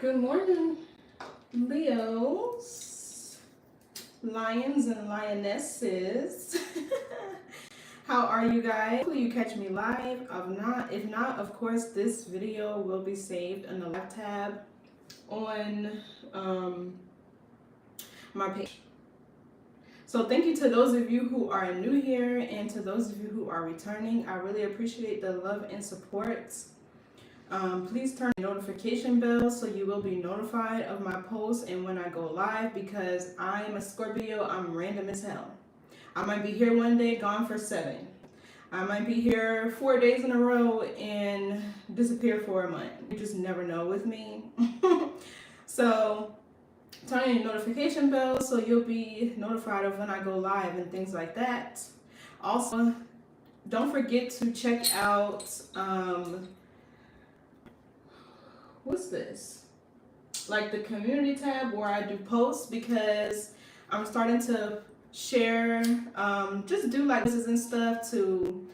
Good morning, Leos, lions and lionesses. How are you guys? Hopefully you catch me live. If not, of course, this video will be saved in the live tab on my page. So thank you to those of you who are new here and to those of you who are returning. I really appreciate the love and support. Please turn the notification bell so you will be notified of my posts and when I go live, because I am a Scorpio. I'm random as hell. I might be here one day, gone for 7. I might be here 4 days in a row and disappear for a month. You just never know with me. So turn on your notification bell so you'll be notified of when I go live and things like that. Also, don't forget to check out what's this? Like the community tab where I do posts, because I'm starting to share, just do like quizzes and stuff to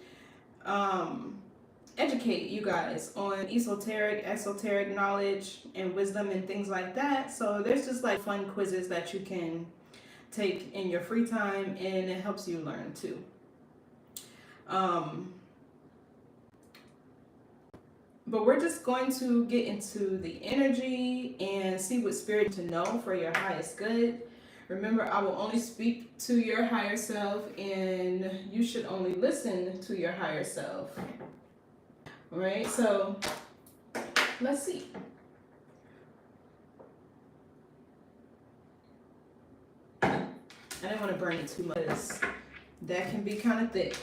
educate you guys on esoteric knowledge and wisdom and things like that. So there's just like fun quizzes that you can take in your free time, and it helps you learn too. But we're just going to get into the energy and see what spirit to know for your highest good. Remember, I will only speak to your higher self, and you should only listen to your higher self. All right, so let's see. I didn't want to burn it too much. That can be kind of thick.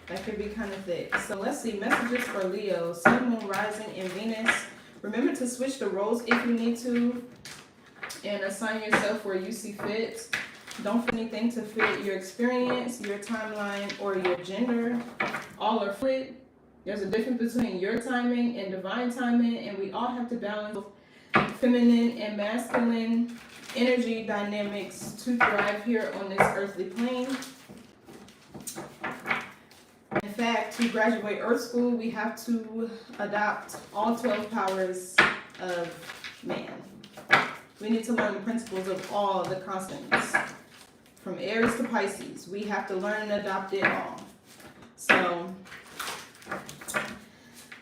That could be kind of thick. So let's see, messages for Leo, Sun, Moon, Rising, and Venus. Remember to switch the roles if you need to, and assign yourself where you see fit. Don't fit anything to fit your experience, your timeline, or your gender. All are fluid. There's a difference between your timing and divine timing, and we all have to balance feminine and masculine energy dynamics to thrive here on this earthly plane. In fact, to graduate Earth School, we have to adopt all 12 powers of man. We need to learn the principles of all the constants. From Aries to Pisces, we have to learn and adopt it all. So,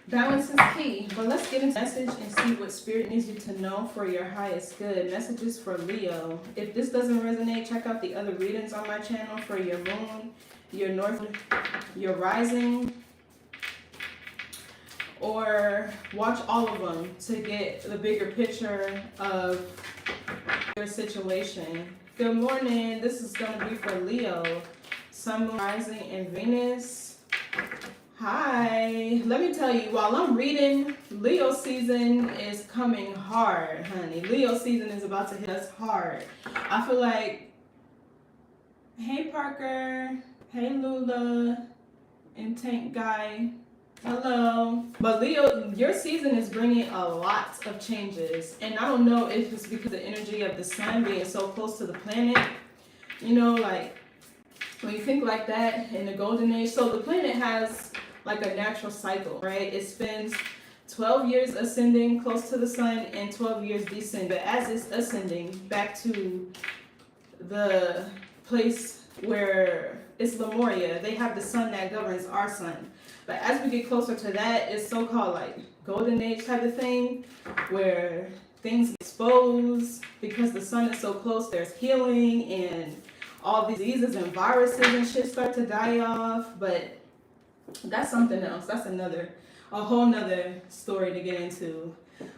balance is key. But let's get into the message and see what Spirit needs you to know for your highest good. Messages for Leo. If this doesn't resonate, check out the other readings on my channel for your moon, your north, your rising, or watch all of them to get the bigger picture of your situation. Good morning. This is going to be for Leo, Sun, Moon, Rising, and Venus. Hi. Let me tell you, while I'm reading, Leo season is coming hard, honey. Leo season is about to hit us hard. I feel like, hey Parker, hey Lula, and Tank Guy, hello. But Leo, your season is bringing a lot of changes, and I don't know if it's because of the energy of the sun being so close to the planet. You know, like when you think like that in the golden age, so the planet has like a natural cycle, right? It spends 12 years ascending close to the sun and 12 years descending. But as it's ascending back to the place where it's Lemuria, they have the sun that governs our sun. But as we get closer to that, it's so-called like golden age type of thing, where things get exposed because the sun is so close. There's healing, and all these diseases and viruses and shit start to die off. But that's something else. That's a whole nother story to get into.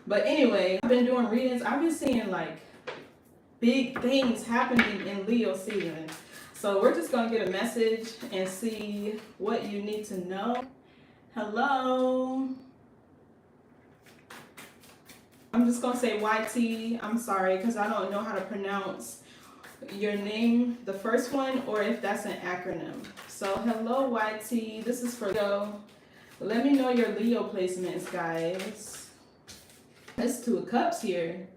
But anyway, I've been doing readings. I've been seeing like big things happening in Leo season. So we're just going to get a message and see what you need to know. Hello. I'm just going to say YT. I'm sorry because I don't know how to pronounce your name, the first one, or if that's an acronym. So hello YT. This is for Leo. Let me know your Leo placements, guys. That's 2 of Cups here.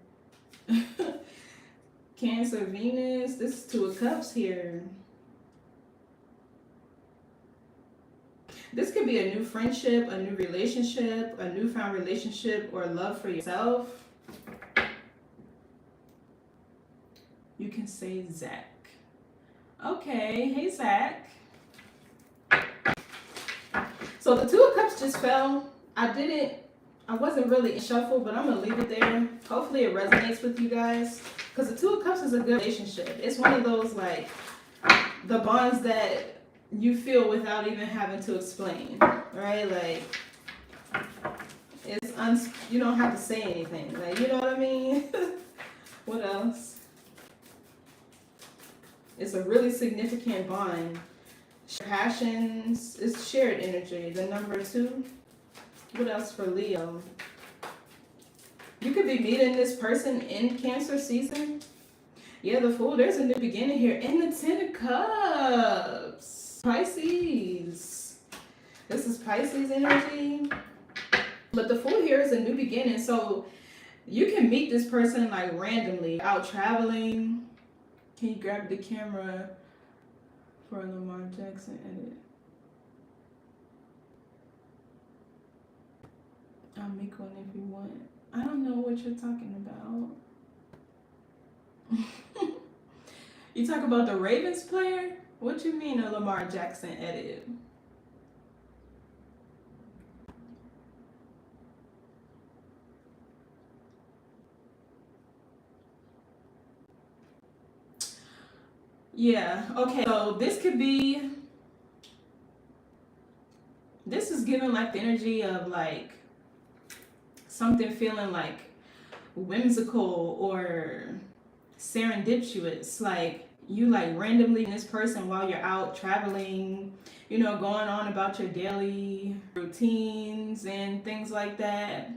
Cancer, Venus. This is 2 of Cups here. This could be a new friendship, a new relationship, a newfound relationship, or love for yourself. You can say Zach. Okay, hey Zach. So the Two of Cups just fell. I wasn't really in shuffle, but I'm gonna leave it there. Hopefully it resonates with you guys. Because the Two of Cups is a good relationship. It's one of those like the bonds that you feel without even having to explain, right? Like you don't have to say anything. Like, you know what I mean? What else? It's a really significant bond. Passions is shared energy. The number 2. What else for Leo? You could be meeting this person in Cancer season. Yeah, the Fool. There's a new beginning here. And the 10 of Cups. Pisces. This is Pisces energy. But the Fool here is a new beginning. So you can meet this person like randomly out traveling. Can you grab the camera for a Lamar Jackson edit? I'll make one if you want. I don't know what you're talking about. You talk about the Ravens player? What you mean a Lamar Jackson edit? Yeah, okay, so this is giving like the energy of like something feeling like whimsical or serendipitous, like you like randomly this person while you're out traveling, you know, going on about your daily routines and things like that.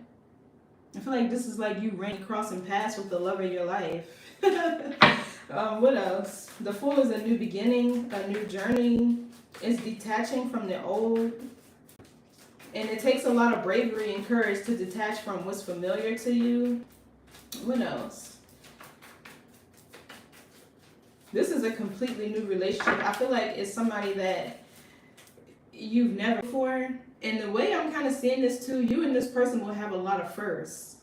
I feel like this is like you crossing paths with the love of your life. What else? The Fool is a new beginning, a new journey. It's detaching from the old. And it takes a lot of bravery and courage to detach from what's familiar to you. What else? This is a completely new relationship. I feel like it's somebody that you've never before. And the way I'm kind of seeing this too, you and this person will have a lot of firsts.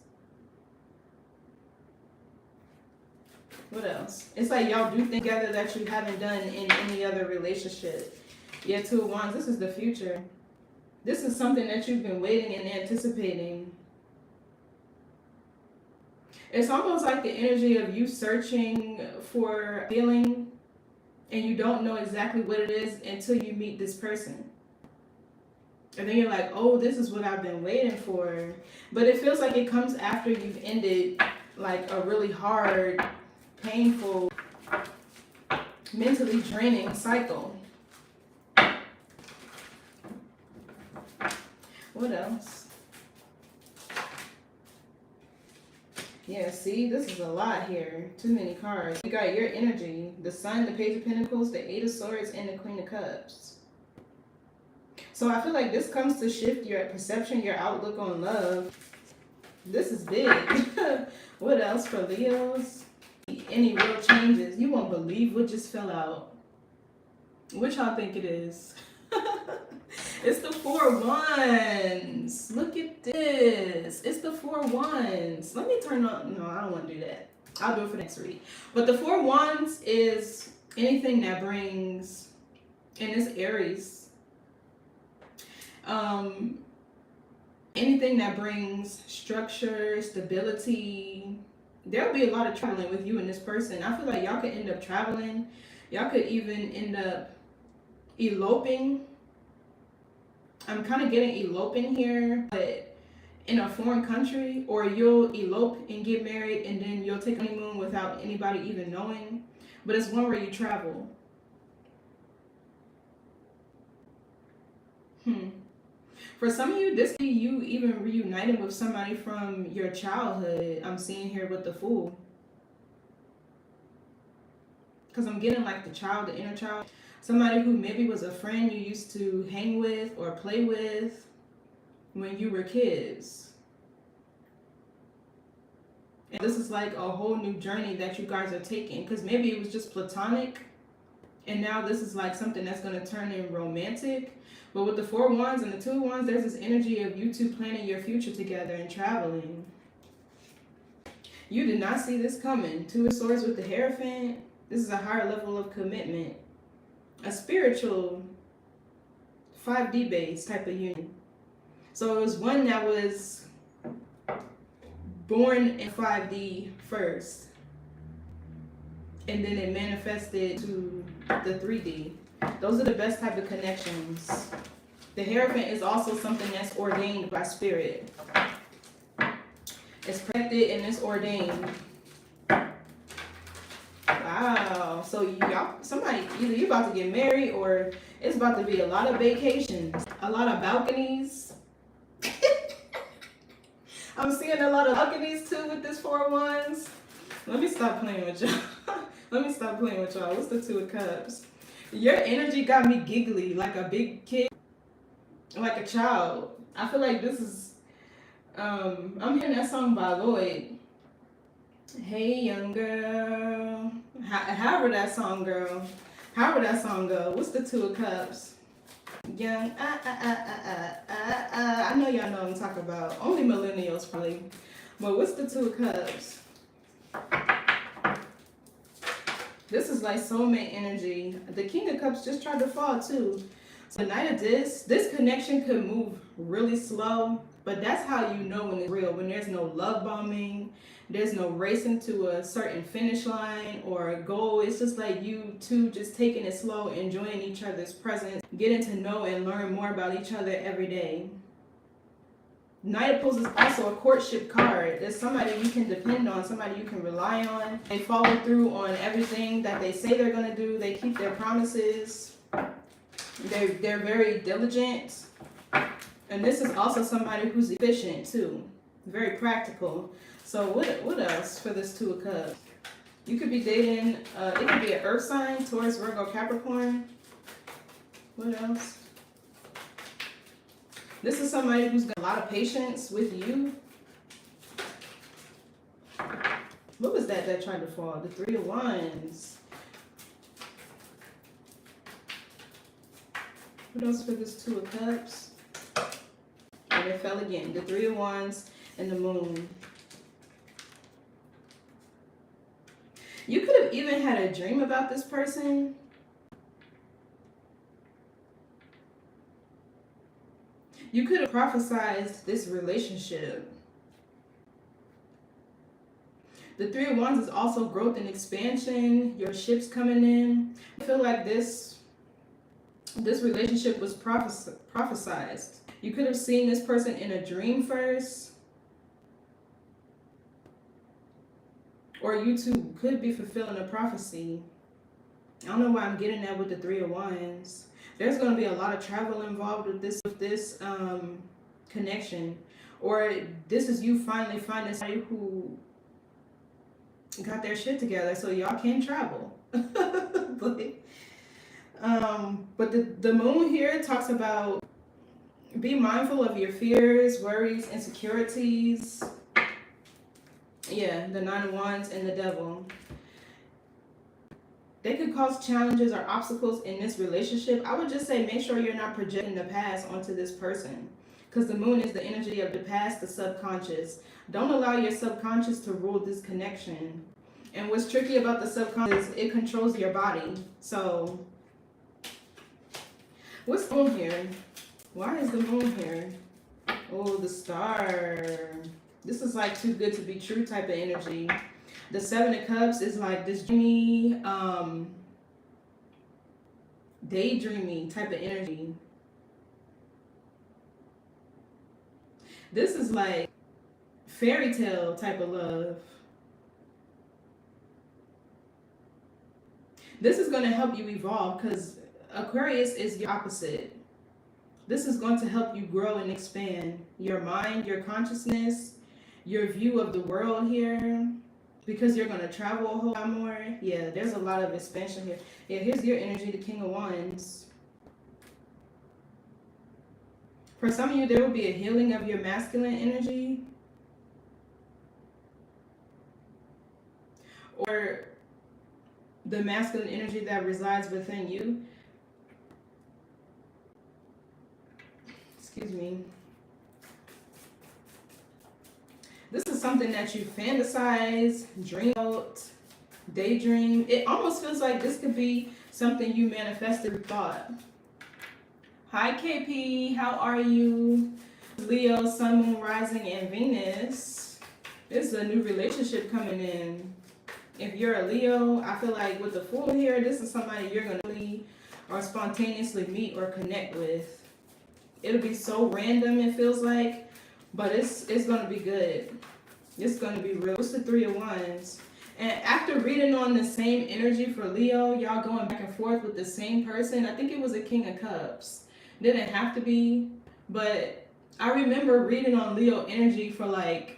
What else? It's like y'all do things together that you haven't done in any other relationship. Yeah, 2 of Wands. This is the future. This is something that you've been waiting and anticipating. It's almost like the energy of you searching for a feeling and you don't know exactly what it is until you meet this person. And then you're like, oh, this is what I've been waiting for. But it feels like it comes after you've ended like a really hard, painful, mentally draining cycle. What else? Yeah, see, this is a lot here. Too many cards. You got your energy, the Sun, the Page of Pentacles, the 8 of Swords, and the Queen of Cups. So I feel like this comes to shift your perception, your outlook on love. This is big. What else for Leos? Any real changes? You won't believe what just fell out. What y'all think it is? It's the 4 of Wands. Look at this. It's the 4 of Wands. Let me turn on. No, I don't want to do that. I'll do it for next read. But the 4 of Wands is anything that brings, and it's Aries. Anything that brings structure, stability. There'll be a lot of traveling with you and this person. I feel like y'all could end up traveling. Y'all could even end up eloping. I'm kind of getting eloping here, but in a foreign country, or you'll elope and get married and then you'll take a honeymoon without anybody even knowing. But it's one where you travel. For some of you, this could be you even reuniting with somebody from your childhood. I'm seeing here with the Fool. Because I'm getting like the child, the inner child. Somebody who maybe was a friend you used to hang with or play with when you were kids. And this is like a whole new journey that you guys are taking. Because maybe it was just platonic. And now this is like something that's going to turn in romantic. But with the 4 of Wands and the 2 of Wands, there's this energy of you two planning your future together and traveling. You did not see this coming. Two of Swords with the Hierophant. This is a higher level of commitment. A spiritual 5D based type of union. So it was one that was born in 5D first. And then it manifested to the 3D. Those are the best type of connections. The Hierophant is also something that's ordained by spirit. It's protected and it's ordained. Wow. So y'all, somebody, either you about to get married or it's about to be a lot of vacations, a lot of balconies. I'm seeing a lot of balconies too with this 4 of Wands. Let me stop playing with y'all. Let me stop playing with y'all. What's the 2 of Cups? Your energy got me giggly like a big kid, like a child. I feel like this is, I'm hearing that song by Lloyd. Hey, young girl. However that song go. What's the 2 of Cups? Young, I know y'all know what I'm talking about. Only millennials probably. But what's the 2 of Cups? This is like soulmate energy. The King of Cups just tried to fall too. So the Knight of this connection could move really slow, but that's how you know when it's real. When there's no love bombing, there's no racing to a certain finish line or a goal. It's just like you two just taking it slow, enjoying each other's presence, getting to know and learn more about each other every day. Knight of Pentacles is also a courtship card. There's somebody you can depend on, somebody you can rely on. They follow through on everything that they say they're going to do. They keep their promises. They're very diligent. And this is also somebody who's efficient too. Very practical. So what else for this 2 of Cups? You could be dating, it could be an earth sign, Taurus, Virgo, Capricorn. What else? This is somebody who's got a lot of patience with you. What was that tried to fall? The 3 of Wands. What else for this 2 of Cups? And it fell again. The 3 of Wands and the Moon. You could have even had a dream about this person. You could have prophesied this relationship. The 3 of Wands is also growth and expansion. Your ship's coming in. I feel like this relationship was prophesied. You could have seen this person in a dream first. Or you two could be fulfilling a prophecy. I don't know why I'm getting that with the 3 of Wands. There's going to be a lot of travel involved with this connection. Or this is you finally finding somebody who got their shit together so y'all can travel. But the Moon here talks about be mindful of your fears, worries, insecurities. Yeah, the 9 of Wands and the Devil. They could cause challenges or obstacles in this relationship. I would just say make sure you're not projecting the past onto this person. Because the Moon is the energy of the past, the subconscious. Don't allow your subconscious to rule this connection. And what's tricky about the subconscious is it controls your body. So, what's the Moon here? Why is the Moon here? Oh, the Star. This is like too good to be true type of energy. The 7 of Cups is like this dreamy, daydreamy type of energy. This is like fairy tale type of love. This is going to help you evolve because Aquarius is your opposite. This is going to help you grow and expand your mind, your consciousness, your view of the world here. Because you're going to travel a whole lot more. Yeah, there's a lot of expansion here. Yeah, here's your energy, the King of Wands. For some of you, there will be a healing of your masculine energy. Or the masculine energy that resides within you. Excuse me. This is something that you fantasize, dream about, daydream. It almost feels like this could be something you manifested through thought. Hi KP, how are you? Leo, Sun, Moon, Rising, and Venus. This is a new relationship coming in. If you're a Leo, I feel like with the Fool here, this is somebody you're going to really or spontaneously meet or connect with. It'll be so random, it feels like, but it's going to be good. It's going to be real. It's the Three of Wands. And after reading on the same energy for Leo, y'all going back and forth with the same person, I think it was a King of Cups. Didn't have to be, but I remember reading on Leo energy for like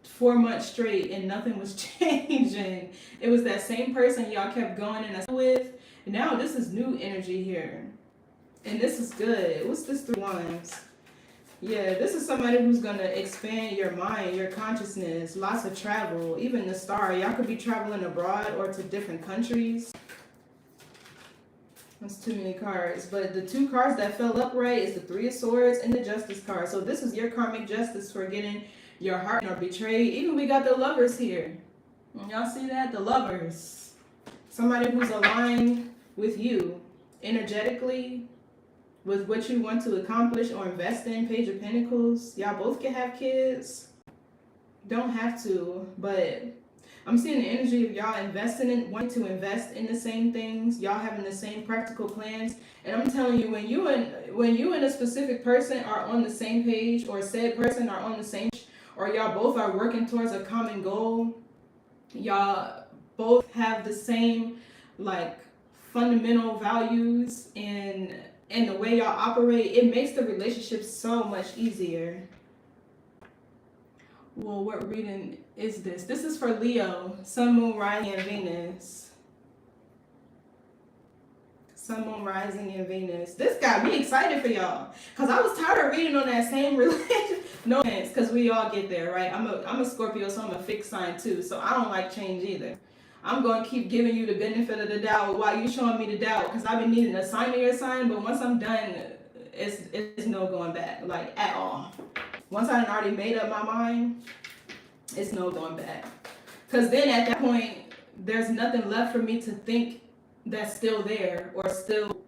4 months straight and nothing was changing. It was that same person y'all kept going and with. And now this is new energy here. And this is good. What's this 3 Wands? Yeah, this is somebody who's going to expand your mind, your consciousness, lots of travel, even the star. Y'all could be traveling abroad or to different countries. That's too many cards. But the 2 cards that fell upright is the 3 of Swords and the Justice card. So this is your karmic justice for getting your heart or betrayed. Even we got the Lovers here. Y'all see that? The Lovers. Somebody who's aligned with you energetically, with what you want to accomplish or invest in. Page of Pentacles. Y'all both can have kids. Don't have to, but I'm seeing the energy of y'all investing in, wanting to invest in the same things. Y'all having the same practical plans. And I'm telling you, when you and a specific person are on the same page, or said person are on the same page, or y'all both are working towards a common goal, y'all both have the same like fundamental values and the way y'all operate, it makes the relationship so much easier. Well, what reading is this? This is for Leo, Sun, Moon, Rising, and Venus. Sun, Moon, Rising, and Venus. This got me excited for y'all, because I was tired of reading on that same relationship. No offense, because we all get there, right? I'm a Scorpio, so I'm a fixed sign too, so I don't like change either. I'm going to keep giving you the benefit of the doubt while you showing me the doubt, because I've been needing a sign of your sign, but once I'm done, it's no going back, like at all. Once I already made up my mind, it's no going back. Because then at that point, there's nothing left for me to think that's still there or still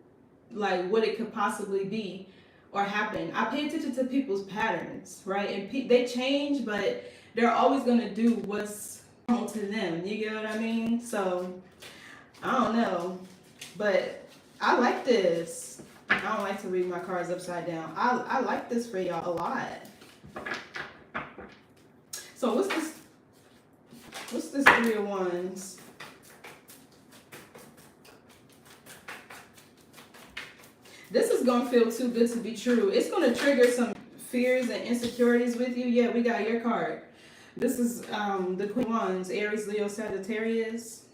like what it could possibly be or happen. I pay attention to people's patterns, right? And they change, but they're always going to do what's normal to them. You get what I mean? So, I don't know. But I like this. I don't like to read my cards upside down. I like this for y'all a lot. So what's this 3 of Wands? This is gonna feel too good to be true. It's gonna trigger some fears and insecurities with you. Yeah, we got your card. This is the Queen of Wands, Aries, Leo, Sagittarius.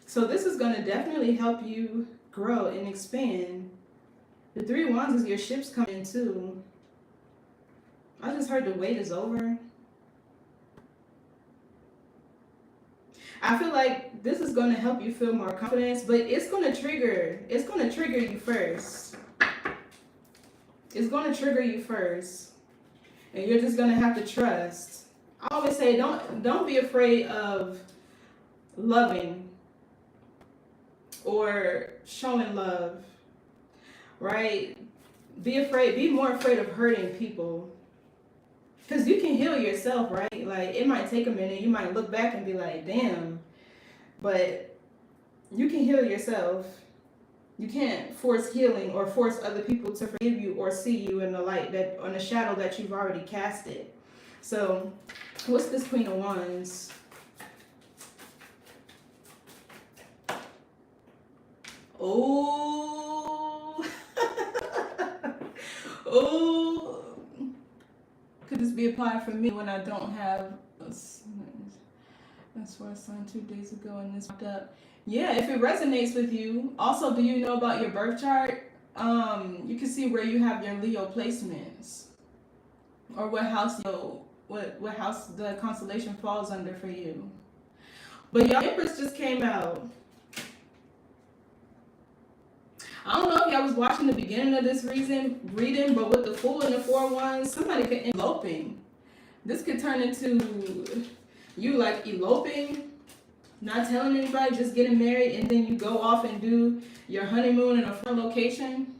So this is gonna definitely help you grow and expand. The 3 of Wands is your ships coming in too. I just heard the wait is over. I feel like this is going to help you feel more confidence, but it's going to trigger you first. It's going to trigger you first. And you're just going to have to trust. I always say don't be afraid of loving or showing love. Right? Be more afraid of hurting people. Because you can heal yourself, right? Like, it might take a minute. You might look back and be like, damn. But you can heal yourself. You can't force healing or force other people to forgive you or see you in the light, that on the shadow that you've already casted. So, what's this Queen of Wands? Oh. Oh. Could this be applied for me when I don't have that's where I signed 2 days ago and this popped up. Yeah, if it resonates with you. Also, do you know about your birth chart? You can see where you have your Leo placements, or what house what house the constellation falls under for you. But your Empress just came out. I don't know if y'all was watching the beginning of this reading, but with the Fool and the 4 of Wands, somebody could end eloping. This could turn into you like eloping, not telling anybody, just getting married, and then you go off and do your honeymoon in a foreign location.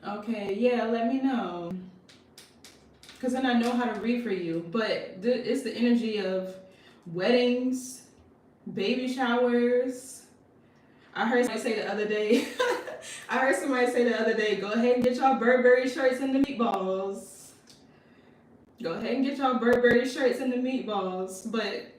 Okay, yeah, let me know. Because then I know how to read for you. But it's the energy of weddings, baby showers. I heard somebody say the other day, go ahead and get y'all Burberry shirts and the meatballs. Go ahead and get y'all Burberry shirts and the meatballs. But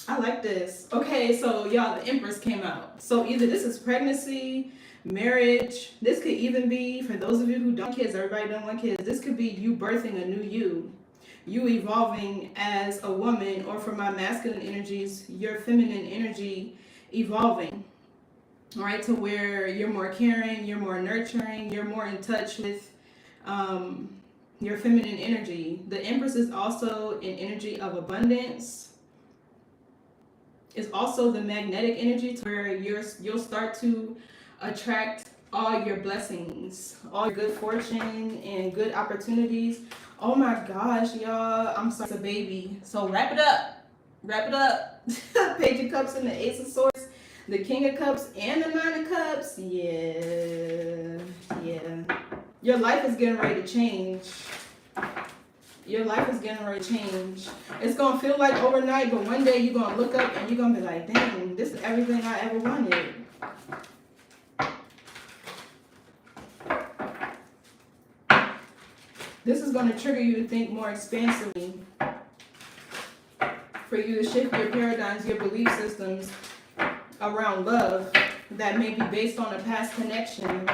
I like this. Okay, so y'all, the Empress came out. So either this is pregnancy, marriage. This could even be, for those of you who don't want kids, everybody don't want kids, this could be you birthing a new you evolving as a woman, or for my masculine energies, your feminine energy evolving. All right, to where you're more caring, you're more nurturing, you're more in touch with your feminine energy. The Empress is also an energy of abundance. It's also the magnetic energy, to where you'll start to attract all your blessings, all your good fortune and good opportunities. Oh my gosh, y'all, I'm sorry, it's a baby. So wrap it up. Page of Cups and the Ace of Swords, the King of Cups and the Nine of Cups. Yeah. Your life is getting ready to change. It's gonna feel like overnight, but one day you're gonna look up and you're gonna be like, dang, this is everything I ever wanted. This is gonna trigger you to think more expansively, for you to shift your paradigms, your belief systems around love that may be based on a past connection.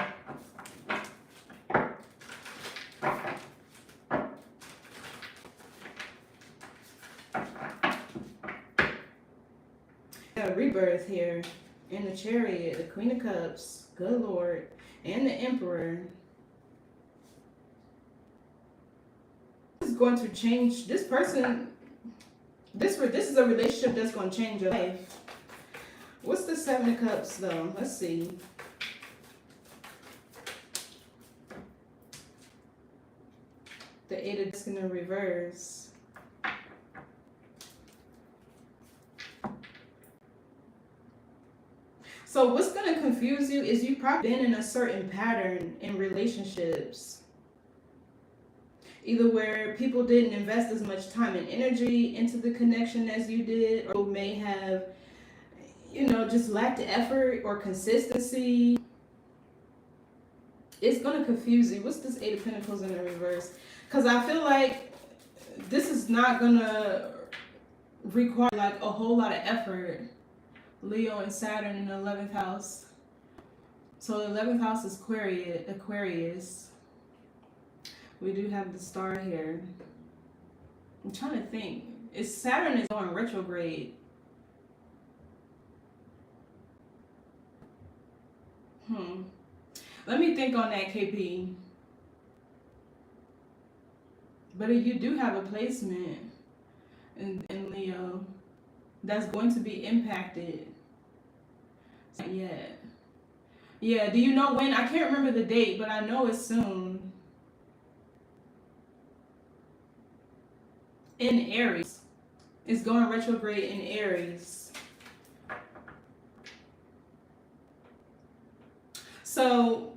A rebirth here in the Chariot, the Queen of Cups, good Lord, and the Emperor. This is going to change this person. This is a relationship that's going to change your life. What's the Seven of Cups though? Let's see. The Eight of Cups in the reverse. So what's going to confuse you is you've probably been in a certain pattern in relationships. Either where people didn't invest as much time and energy into the connection as you did, or may have, just lacked effort or consistency. It's going to confuse you. What's this Eight of Pentacles in the reverse? Because I feel like this is not going to require like a whole lot of effort. Leo and Saturn in the 11th house. So the 11th house is Aquarius. We do have the star here. I'm trying to think. Saturn is going retrograde. Let me think on that, KP. But you do have a placement in Leo that's going to be impacted. Yeah, do you know when? I can't remember the date, but I know it's soon. In Aries. It's going retrograde in Aries. So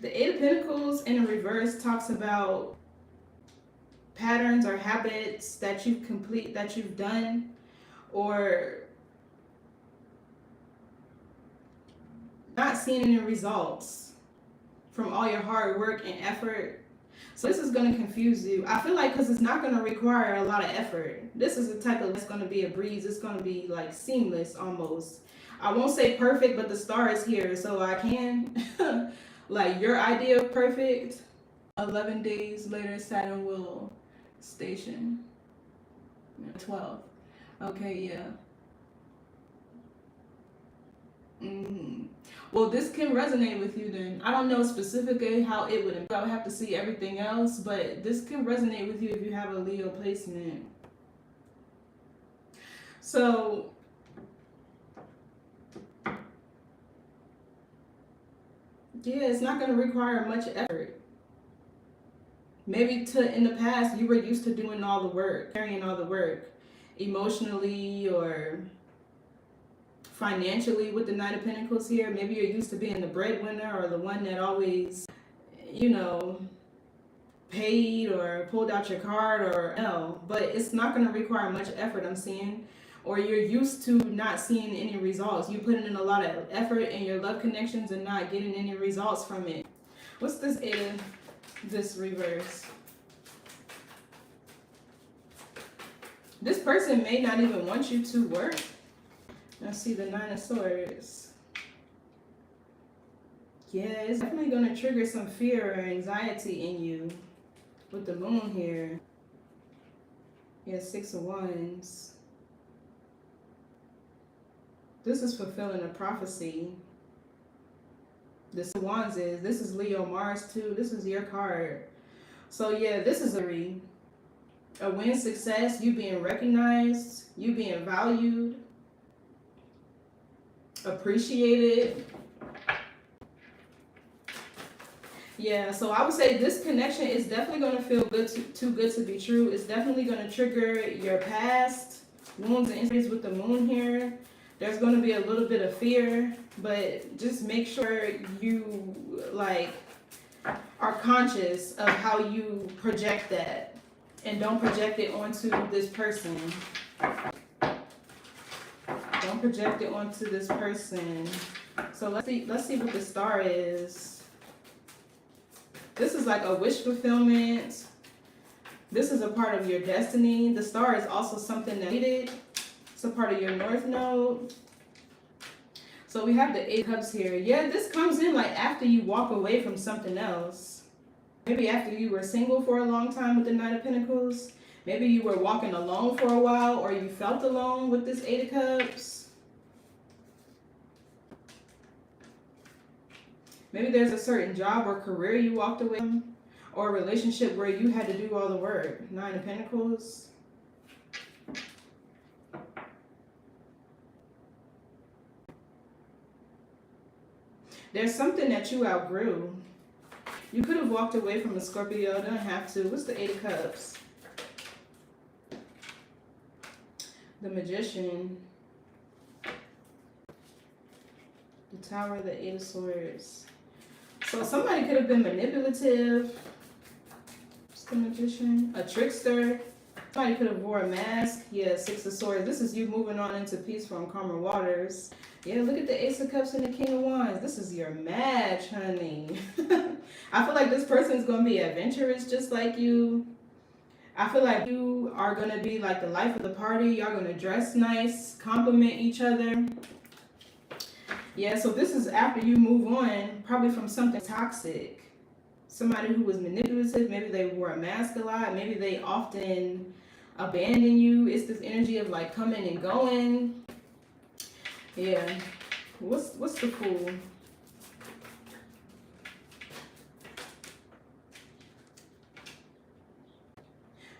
the Eight of Pentacles in the reverse talks about patterns or habits that you've done, or not seeing any results from all your hard work and effort. So this is going to confuse you. I feel like because it's not going to require a lot of effort. This is the type of, it's going to be a breeze. It's going to be like seamless almost. I won't say perfect, but the star is here, so I can. Like your idea of perfect, 11 days later, Saturn will station. 12. Okay, yeah. Well, this can resonate with you then. I don't know specifically how it would. I would have to see everything else, but this can resonate with you if you have a Leo placement. So Yeah, it's not going to require much effort. Maybe in the past, you were used to doing all the work, carrying all the work, emotionally or financially with the Knight of Pentacles here. Maybe you're used to being the breadwinner or the one that always, you know, paid or pulled out your card or no. But it's not going to require much effort, I'm seeing. Or you're used to not seeing any results. You're putting in a lot of effort in your love connections and not getting any results from it. What's this Eight of this reverse? This person may not even want you to work. I see the Nine of Swords. Yeah, it's definitely going to trigger some fear or anxiety in you with the Moon here. Yeah, Six of Wands. This is fulfilling a prophecy. The Six of Wands this is Leo Mars too. This is your card. So yeah, this is a win success, you being recognized, you being valued, appreciated. Yeah, so I would say this connection is definitely going to feel too good to be true. It's definitely going to trigger your past wounds and injuries with the Moon here. There's going to be a little bit of fear, but just make sure you are conscious of how you project that and don't project it onto this person. Don't project it onto this person. So let's see what the Star is. This is like a wish fulfillment. This is a part of your destiny. The Star is also something that needed. It's a part of your North Node. So we have the Eight of Cups here. Yeah, this comes in like after you walk away from something else. Maybe after you were single for a long time with the Knight of Pentacles. Maybe you were walking alone for a while, or you felt alone with this Eight of Cups. Maybe there's a certain job or career you walked away from, or a relationship where you had to do all the work. Nine of Pentacles. There's something that you outgrew. You could have walked away from a Scorpio, don't have to. What's the Eight of Cups? The Magician. The Tower, the Eight of Swords. So somebody could have been manipulative. What's the Magician? A trickster. Somebody could have wore a mask. Yeah, Six of Swords. This is you moving on into peaceful and calmer waters. Yeah, look at the Ace of Cups and the King of Wands. This is your match, honey. I feel like this person is going to be adventurous just like you. I feel like you are going to be like the life of the party. Y'all going to dress nice, compliment each other. Yeah, so this is after you move on, probably from something toxic. Somebody who was manipulative. Maybe they wore a mask a lot. Maybe they often abandon you. It's this energy of like coming and going. Yeah. What's the Fool?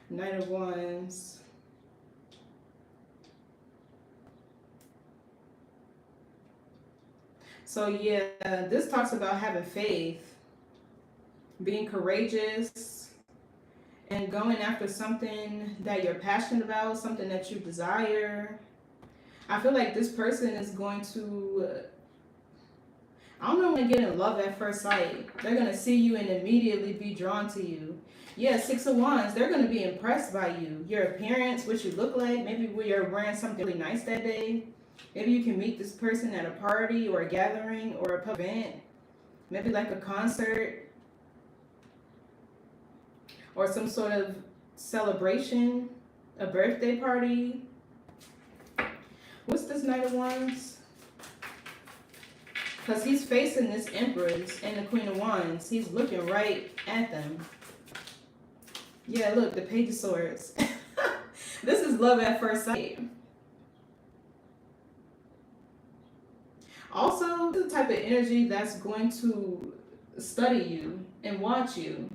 Knight of Wands. So yeah, this talks about having faith, being courageous, and going after something that you're passionate about, something that you desire. I feel like this person is going to, I don't know, when they get in love at first sight. They're going to see you and immediately be drawn to you. Yeah, Six of Wands, they're going to be impressed by you. Your appearance, what you look like, maybe you're wearing something really nice that day. Maybe you can meet this person at a party or a gathering or a pub event. Maybe like a concert or some sort of celebration, a birthday party. What's this Knight of Wands? Because he's facing this Empress and the Queen of Wands. He's looking right at them. Yeah, look, the Page of Swords. This is love at first sight. Also, this is the type of energy that's going to study you and watch you.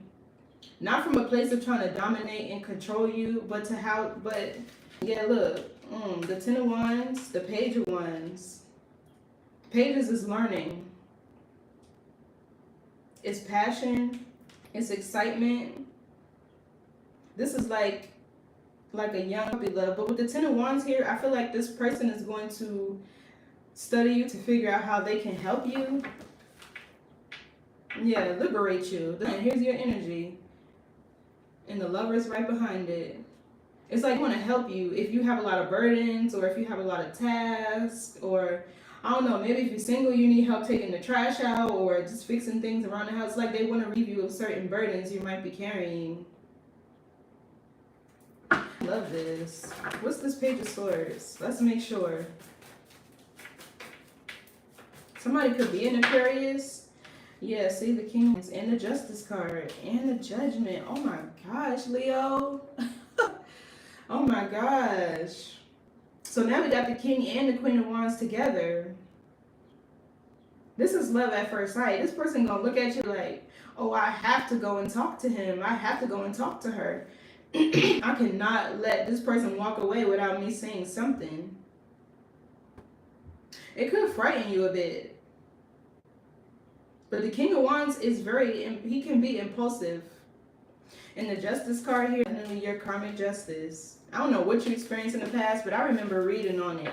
Not from a place of trying to dominate and control you, but yeah, look. The Ten of Wands, the Page of Wands. Pages is learning. It's passion. It's excitement. This is like a young puppy love. But with the Ten of Wands here, I feel like this person is going to study you to figure out how they can help you. Yeah, liberate you. And here's your energy. And the Lover's right behind it. It's like I want to help you if you have a lot of burdens, or if you have a lot of tasks, or I don't know, maybe if you're single, you need help taking the trash out or just fixing things around the house. Like they want to relieve you of certain burdens you might be carrying. Love this. What's this Page of Swords? Let's make sure. Somebody could be an Aquarius. Yeah, see the King and the Justice card and the Judgment. Oh my gosh, Leo. Oh my gosh. So now we got the King and the Queen of Wands together. This is love at first sight. This person gonna look at you like, oh, I have to go and talk to him. I have to go and talk to her. I cannot let this person walk away without me saying something. It could frighten you a bit. But the King of Wands is he can be impulsive. And the Justice card here, definitely your karmic justice. I don't know what you experienced in the past, but I remember reading on it.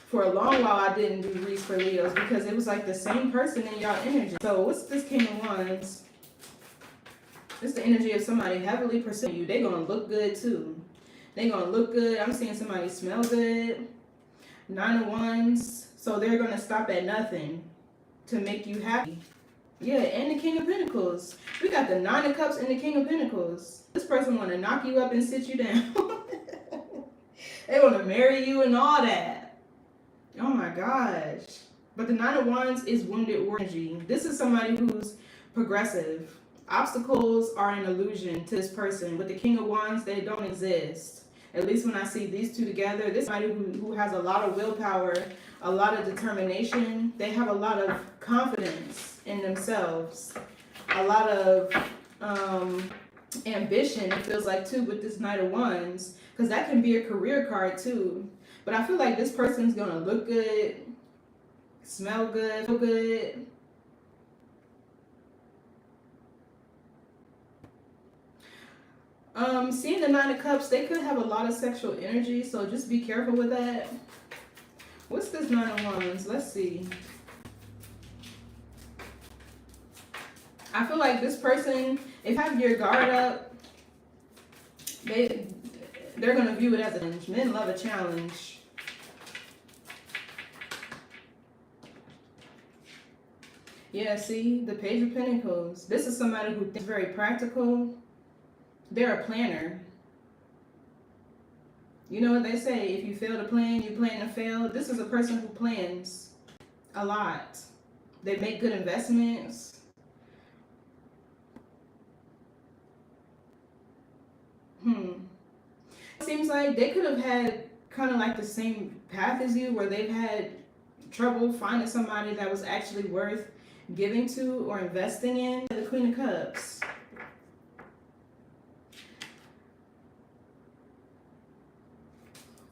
For a long while, I didn't do reads for Leos because it was like the same person in y'all energy. So what's this King of Wands? It's the energy of somebody heavily pursuing you. They're going to look good too. They're going to look good. I'm seeing somebody smell good. 9 of Wands. So they're going to stop at nothing to make you happy. Yeah, and the King of Pentacles. We got the 9 of Cups and the King of Pentacles. This person want to knock you up and sit you down. They want to marry you and all that. Oh my gosh. But the 9 of Wands is wounded war energy. This is somebody who's progressive. Obstacles are an illusion to this person. With the King of Wands, they don't exist. At least when I see these two together, this is somebody who has a lot of willpower, a lot of determination. They have a lot of confidence in themselves, a lot of ambition, it feels like too, with this Knight of Wands, because that can be a career card too. But I feel like this person's gonna look good, smell good, feel good. Seeing the 9 of Cups, they could have a lot of sexual energy, so just be careful with that. What's this 9 of Wands? Let's see. I feel like this person, if you have your guard up, they're going to view it as a challenge. Men love a challenge. Yeah, see, the Page of Pentacles. This is somebody who thinks very practical. They're a planner. You know what they say, if you fail to plan, you plan to fail. This is a person who plans a lot. They make good investments. Seems like they could have had kind of like the same path as you, where they've had trouble finding somebody that was actually worth giving to or investing in. The Queen of Cups.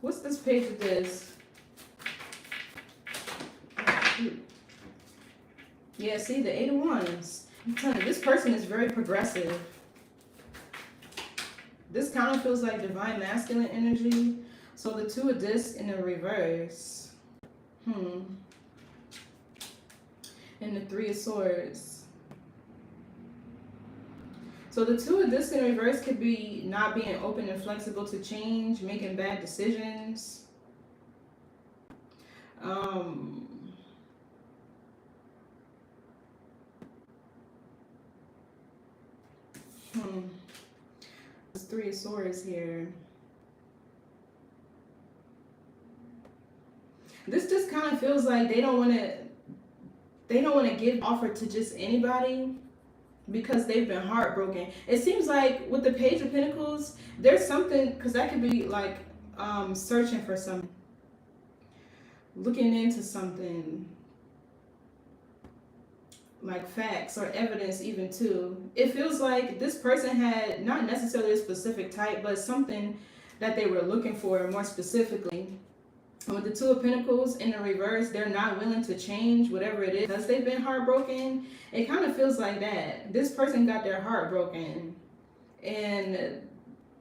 What's this page of this? Yeah, see, the 8 of Wands. I'm telling you, this person is very progressive. This kind of feels like divine masculine energy. So the 2 of Discs in the reverse. And the 3 of Swords. So the 2 of Discs in reverse could be not being open and flexible to change, making bad decisions. There's 3 of Swords here. This just kind of feels like they don't want to give offer to just anybody, because they've been heartbroken. It seems like with the Page of Pentacles, there's something, because that could be like searching for something, looking into something, like facts or evidence even too. It feels like this person had not necessarily a specific type, but something that they were looking for more specifically. And with the Two of Pentacles in the reverse, they're not willing to change whatever it is because they've been heartbroken. It kind of feels like that. This person got their heart broken and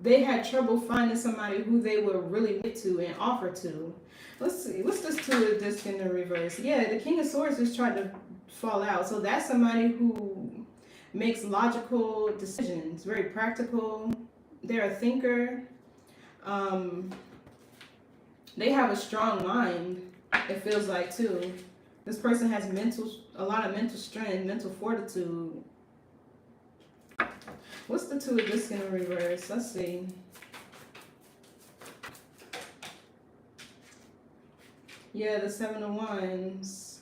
they had trouble finding somebody who they would really get to and offer to. Let's see, what's this Two of Discs in the reverse? Yeah, the King of Swords just tried to fall out. So that's somebody who makes logical decisions, very practical. They're a thinker. They have a strong mind, it feels like, too. This person has a lot of mental strength, mental fortitude. What's the Two of Discs in the reverse? Let's see. Yeah, the Seven of Wands.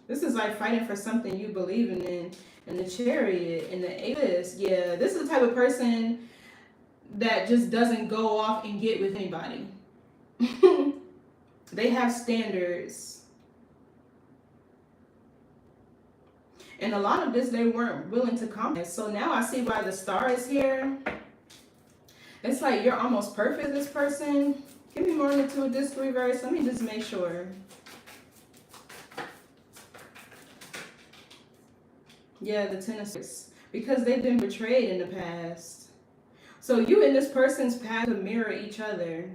This is like fighting for something you believe in. And the Chariot and the Ace. Yeah, this is the type of person that just doesn't go off and get with anybody. They have standards. And a lot of this they weren't willing to compromise. So now I see why the Star is here. It's like you're almost perfect, this person. Give me more on the Two of Discs reverse. Let me just make sure. Yeah, the Ten of Swords. Because they've been betrayed in the past. So you and this person's path to mirror each other.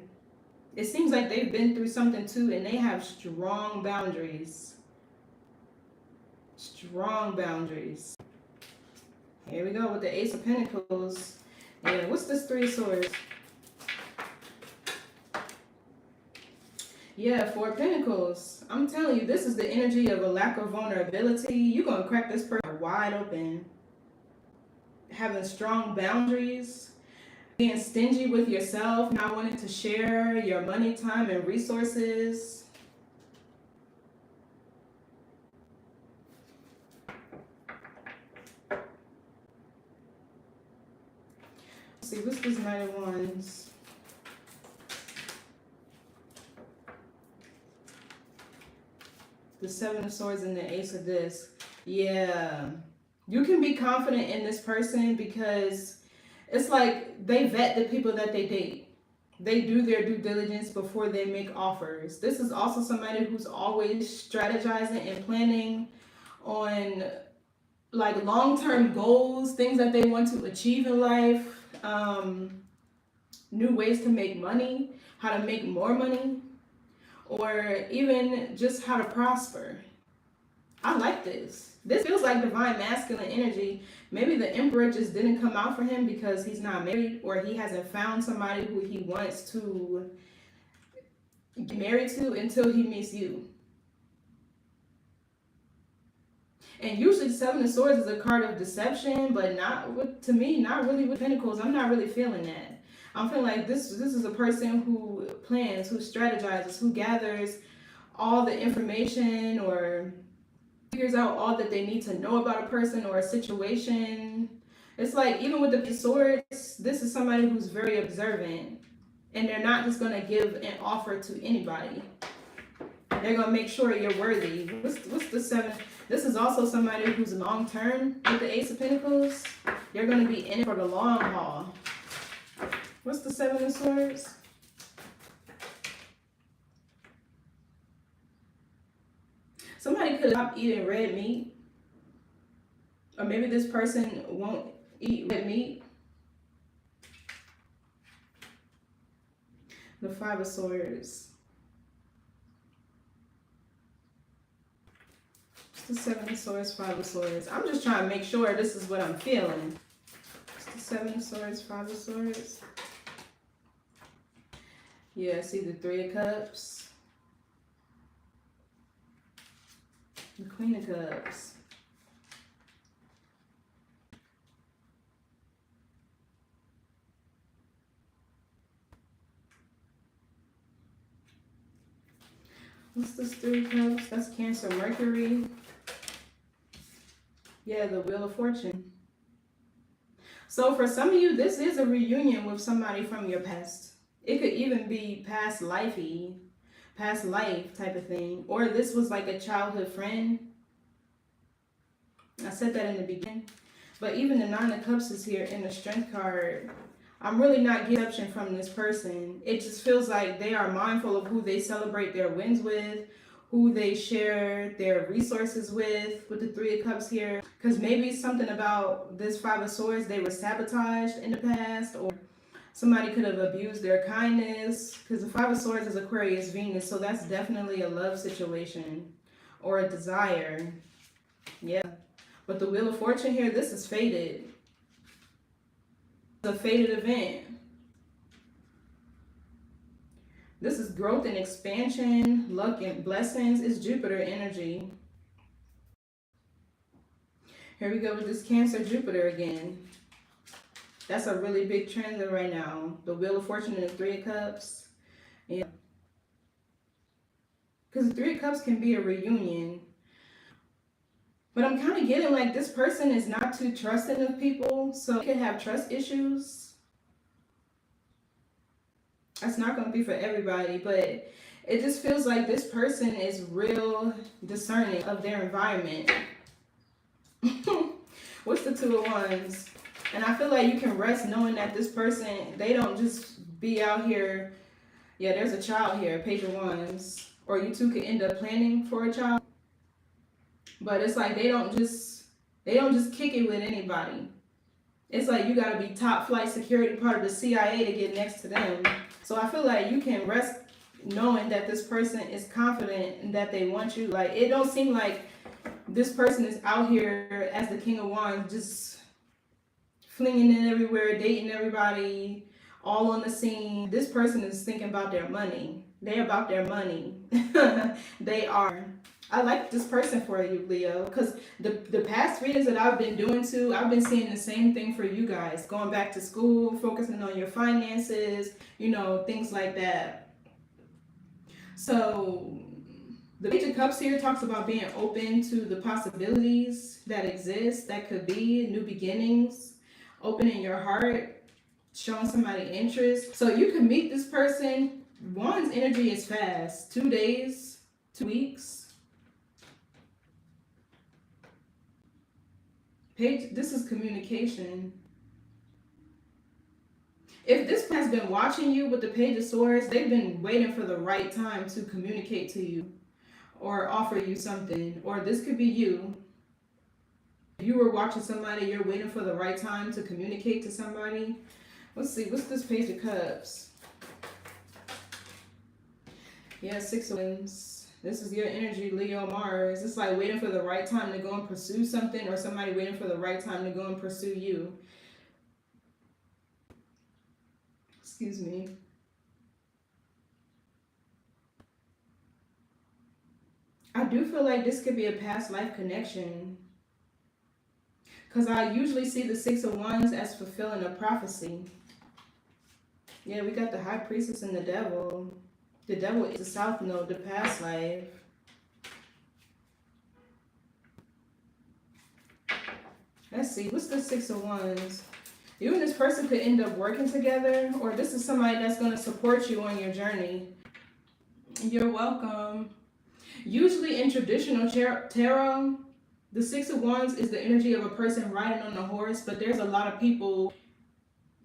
It seems like they've been through something too, and they have strong boundaries. Strong boundaries. Here we go with the Ace of Pentacles. Yeah, what's this Three of Swords? Yeah, Four of Pentacles. I'm telling you, this is the energy of a lack of vulnerability. You're going to crack this person wide open. Having strong boundaries. Being stingy with yourself. Not wanting to share your money, time, and resources. Let's see, what's this Knight of Wands? The Seven of Swords and the Ace of Discs. Yeah. You can be confident in this person because it's like they vet the people that they date. They do their due diligence before they make offers. This is also somebody who's always strategizing and planning on like long-term goals, things that they want to achieve in life, new ways to make money, how to make more money, or even just how to prosper. I like this. This feels like divine masculine energy. Maybe the Emperor just didn't come out for him because he's not married or he hasn't found somebody who he wants to get married to until he meets you. And usually Seven of Swords is a card of deception, but not with, to me, not really with Pentacles. I'm not really feeling that. I'm feeling like this is a person who plans, who strategizes, who gathers all the information or figures out all that they need to know about a person or a situation. It's like even with the Swords, this is somebody who's very observant and they're not just going to give an offer to anybody. They're going to make sure you're worthy. What's the Seven? This is also somebody who's long-term with the Ace of Pentacles. They're going to be in it for the long haul. What's the Seven of Swords? Somebody could stop eating red meat. Or maybe this person won't eat red meat. The Five of Swords. The Seven of Swords, Five of Swords. I'm just trying to make sure this is what I'm feeling. It's the Seven of Swords, Five of Swords. Yeah, see the Three of Cups. The Queen of Cups. What's this Three of Cups? That's Cancer, Mercury. Yeah, the Wheel of Fortune. So for some of you, this is a reunion with somebody from your past. It could even be past life type of thing. Or this was like a childhood friend. I said that in the beginning. But even the Nine of Cups is here in the Strength card. I'm really not getting exception from this person. It just feels like they are mindful of who they celebrate their wins with, who they share their resources with the Three of Cups here. Because maybe something about this Five of Swords, they were sabotaged in the past, or somebody could have abused their kindness. Because the Five of Swords is Aquarius Venus, so that's definitely a love situation or a desire. Yeah. But the Wheel of Fortune here, this is fated. It's a fated event. This is growth and expansion, luck and blessings. It's Jupiter energy. Here we go with this Cancer Jupiter again. That's a really big transit right now. The Wheel of Fortune and the Three of Cups. Yeah. Because the Three of Cups can be a reunion. But I'm kind of getting like this person is not too trusting of people. So they could have trust issues. That's not going to be for everybody, but it just feels like this person is real discerning of their environment. What's the Two of Wands? And I feel like you can rest knowing that this person, they don't just be out here. Yeah, there's a child here, Page of Wands. Or you two could end up planning for a child. But it's like they don't just kick it with anybody. It's like you got to be top flight security part of the CIA to get next to them. So I feel like you can rest knowing that this person is confident and that they want you. Like, it don't seem like this person is out here as the King of Wands, just flinging it everywhere, dating everybody, all on the scene. This person is thinking about their money. They're about their money. They are. I like this person for you, Leo, because the past readings that I've been doing too, I've been seeing the same thing for you guys. Going back to school, focusing on your finances, you know, things like that. So the Page of Cups here talks about being open to the possibilities that exist, that could be new beginnings, opening your heart, showing somebody interest. So you can meet this person. Wands energy is fast. 2 days, 2 weeks. Page, this is communication. If this has been watching you with the Page of Swords, they've been waiting for the right time to communicate to you or offer you something. Or this could be you. If you were watching somebody, you're waiting for the right time to communicate to somebody. Let's see, what's this Page of Cups? Yeah, Six of Wands. This is your energy, Leo, Mars. It's like waiting for the right time to go and pursue something, or somebody waiting for the right time to go and pursue you. Excuse me. I do feel like this could be a past life connection. Because I usually see the Six of Wands as fulfilling a prophecy. Yeah, we got the High Priestess and the Devil. The Devil is the South Node, the past life. Let's see, what's the Six of Wands? You and this person could end up working together, or this is somebody that's going to support you on your journey. You're welcome. Usually in traditional tarot, the Six of Wands is the energy of a person riding on a horse, but there's a lot of people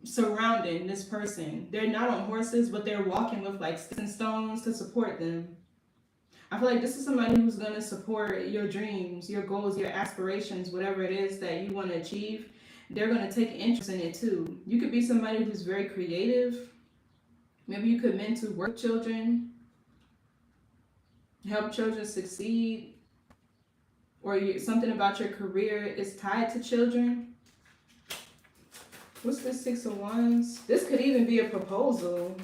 surrounding this person. They're not on horses, but they're walking with like sticks and stones to support them. I feel like this is somebody who's going to support your dreams, your goals, your aspirations, whatever it is that you want to achieve. They're going to take interest in it too. You could be somebody who's very creative. Maybe you could mentor work children, help children succeed, or something about your career is tied to children. What's this Six of Wands? This could even be a proposal.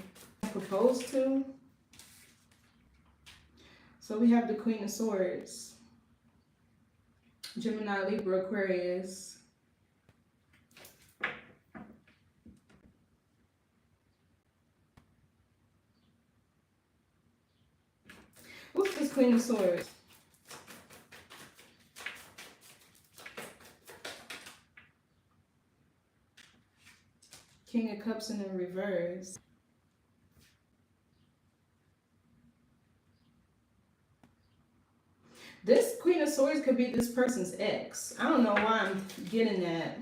Proposed to. So we have the Queen of Swords. Gemini, Libra, Aquarius. What's this Queen of Swords? King of Cups in the reverse. This Queen of Swords could be this person's ex. I don't know why I'm getting that.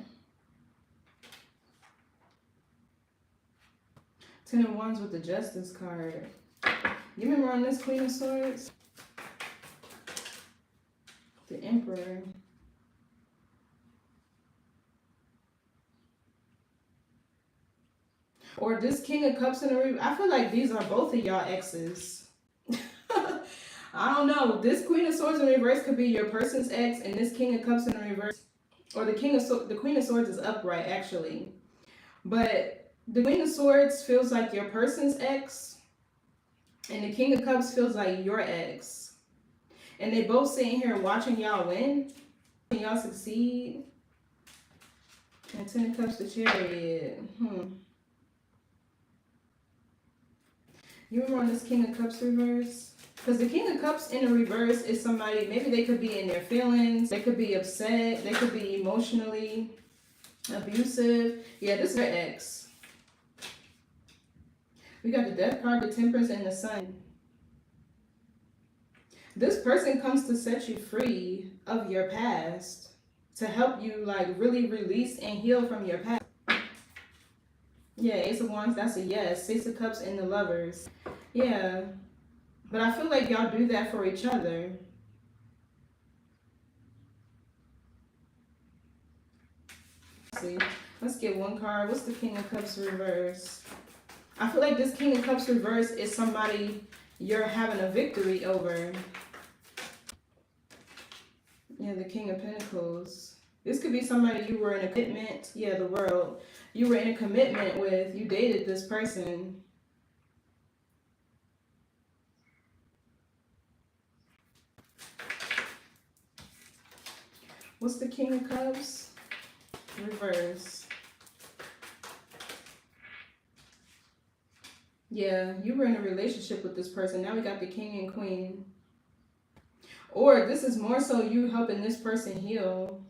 Ten of Wands with the Justice card. You remember on this Queen of Swords? The Emperor. Or this King of Cups in the reverse. I feel like these are both of y'all exes. I don't know. This Queen of Swords in reverse could be your person's ex, and this King of Cups in the reverse, or the Queen of Swords is upright actually, but the Queen of Swords feels like your person's ex, and the King of Cups feels like your ex, and they both sitting here watching y'all win, and y'all succeed. And Ten of Cups, the Chariot. You remember on this King of Cups reverse? Because the King of Cups in the reverse is somebody, maybe they could be in their feelings, they could be upset, they could be emotionally abusive. Yeah, this is their ex. We got the Death card, the Temperance, and the Sun. This person comes to set you free of your past, to help you like really release and heal from your past. Yeah, Ace of Wands, that's a yes. Six of Cups and the Lovers. Yeah. But I feel like y'all do that for each other. Let's see. Let's get one card. What's the King of Cups reverse? I feel like this King of Cups reverse is somebody you're having a victory over. Yeah, the King of Pentacles. This could be somebody you were in a commitment. Yeah, the World. You were in a commitment with. You dated this person. What's the King of Cups? Reverse. Yeah, you were in a relationship with this person. Now we got the King and Queen. Or this is more so you helping this person heal.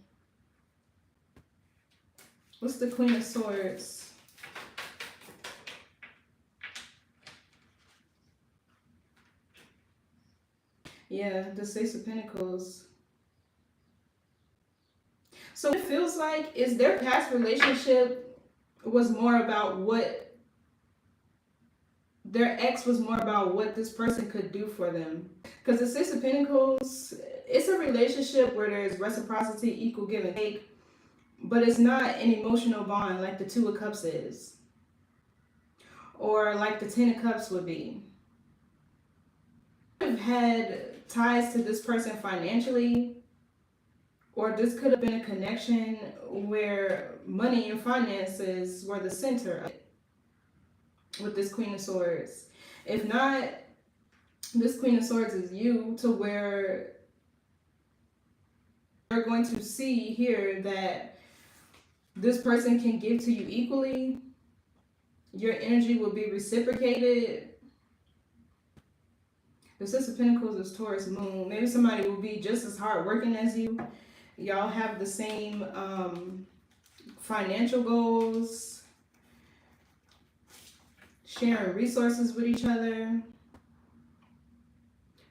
What's the Queen of Swords? Yeah, the Six of Pentacles. So it feels like is their past relationship was more about what their ex was more about what this person could do for them. Because the Six of Pentacles, it's a relationship where there's reciprocity, equal give and take, but it's not an emotional bond like the Two of Cups is, or like the Ten of Cups would be. You've had ties to this person financially, or this could have been a connection where money and finances were the center of it with this Queen of Swords. If not, this Queen of Swords is you, to where you're going to see here that this person can give to you equally. Your energy will be reciprocated. The Six of Pentacles is Taurus Moon. Maybe somebody will be just as hardworking as you. Y'all have the same financial goals, sharing resources with each other.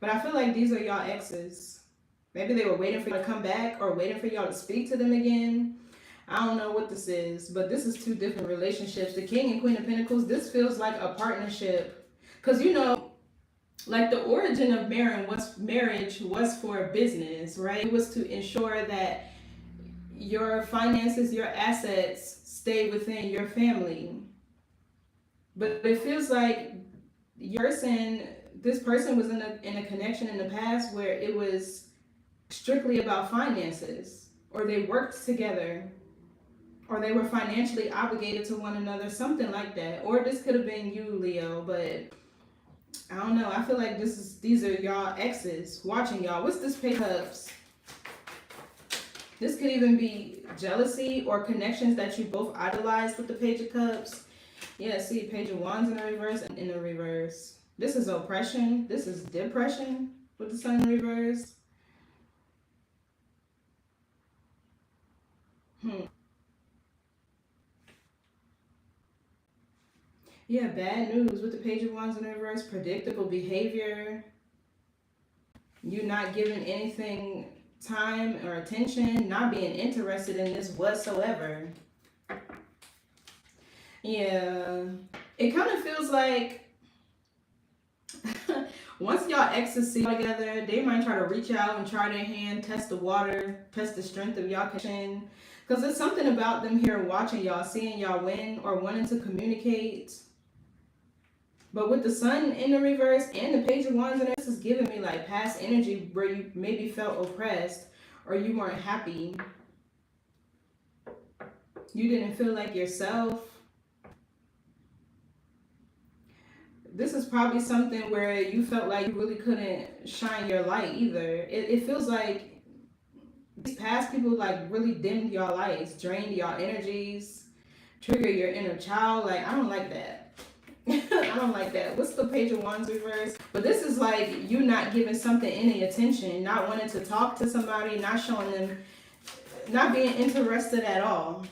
But I feel like these are y'all exes. Maybe they were waiting for y'all to come back or waiting for y'all to speak to them again. I don't know what this is, but this is two different relationships. The King and Queen of Pentacles, this feels like a partnership. Because, you know, like the origin of marriage was for business, right? It was to ensure that your finances, your assets stay within your family. But it feels like this person was in a connection in the past where it was strictly about finances, or they worked together, or they were financially obligated to one another, something like that. Or this could have been you, Leo, but I don't know. I feel like these are y'all exes watching y'all. What's this Page of Cups? This could even be jealousy or connections that you both idolize with the Page of Cups. Yeah, see, Page of Wands in the reverse and in the reverse. This is oppression. This is depression with the Sun in reverse. Yeah, bad news with the Page of Wands in the reverse. Predictable behavior. You not giving anything time or attention. Not being interested in this whatsoever. Yeah. It kind of feels like once y'all exes see together, they might try to reach out and try their hand, test the water, test the strength of y'all connection. Because there's something about them here watching y'all, seeing y'all win or wanting to communicate. But with the sun in the reverse and the page of wands in this is giving me like past energy where you maybe felt oppressed or you weren't happy. You didn't feel like yourself. This is probably something where you felt like you really couldn't shine your light either. It feels like these past people like really dimmed your lights, drained your energies, trigger your inner child. Like, I don't like that. I don't like that. What's the page of wands reverse? But this is like you not giving something any attention, not wanting to talk to somebody, not showing them, not being interested at all.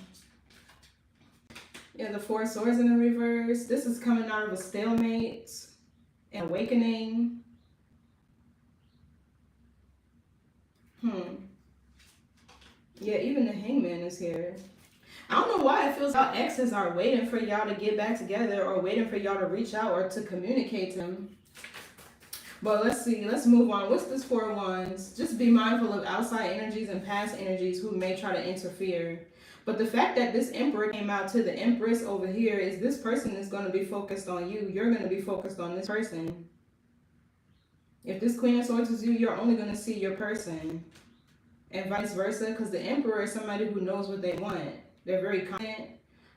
Yeah, the four swords in the reverse. This is coming out of a stalemate, an awakening. Yeah, even the hangman is here. I don't know why it feels like exes are waiting for y'all to get back together or waiting for y'all to reach out or to communicate to them. But let's see, let's move on. What's this four of wands? Just be mindful of outside energies and past energies who may try to interfere. But the fact that this emperor came out to the empress over here is this person is going to be focused on you. You're going to be focused on this person. If this queen of swords is you, you're only going to see your person. And vice versa, because the emperor is somebody who knows what they want. They're very confident.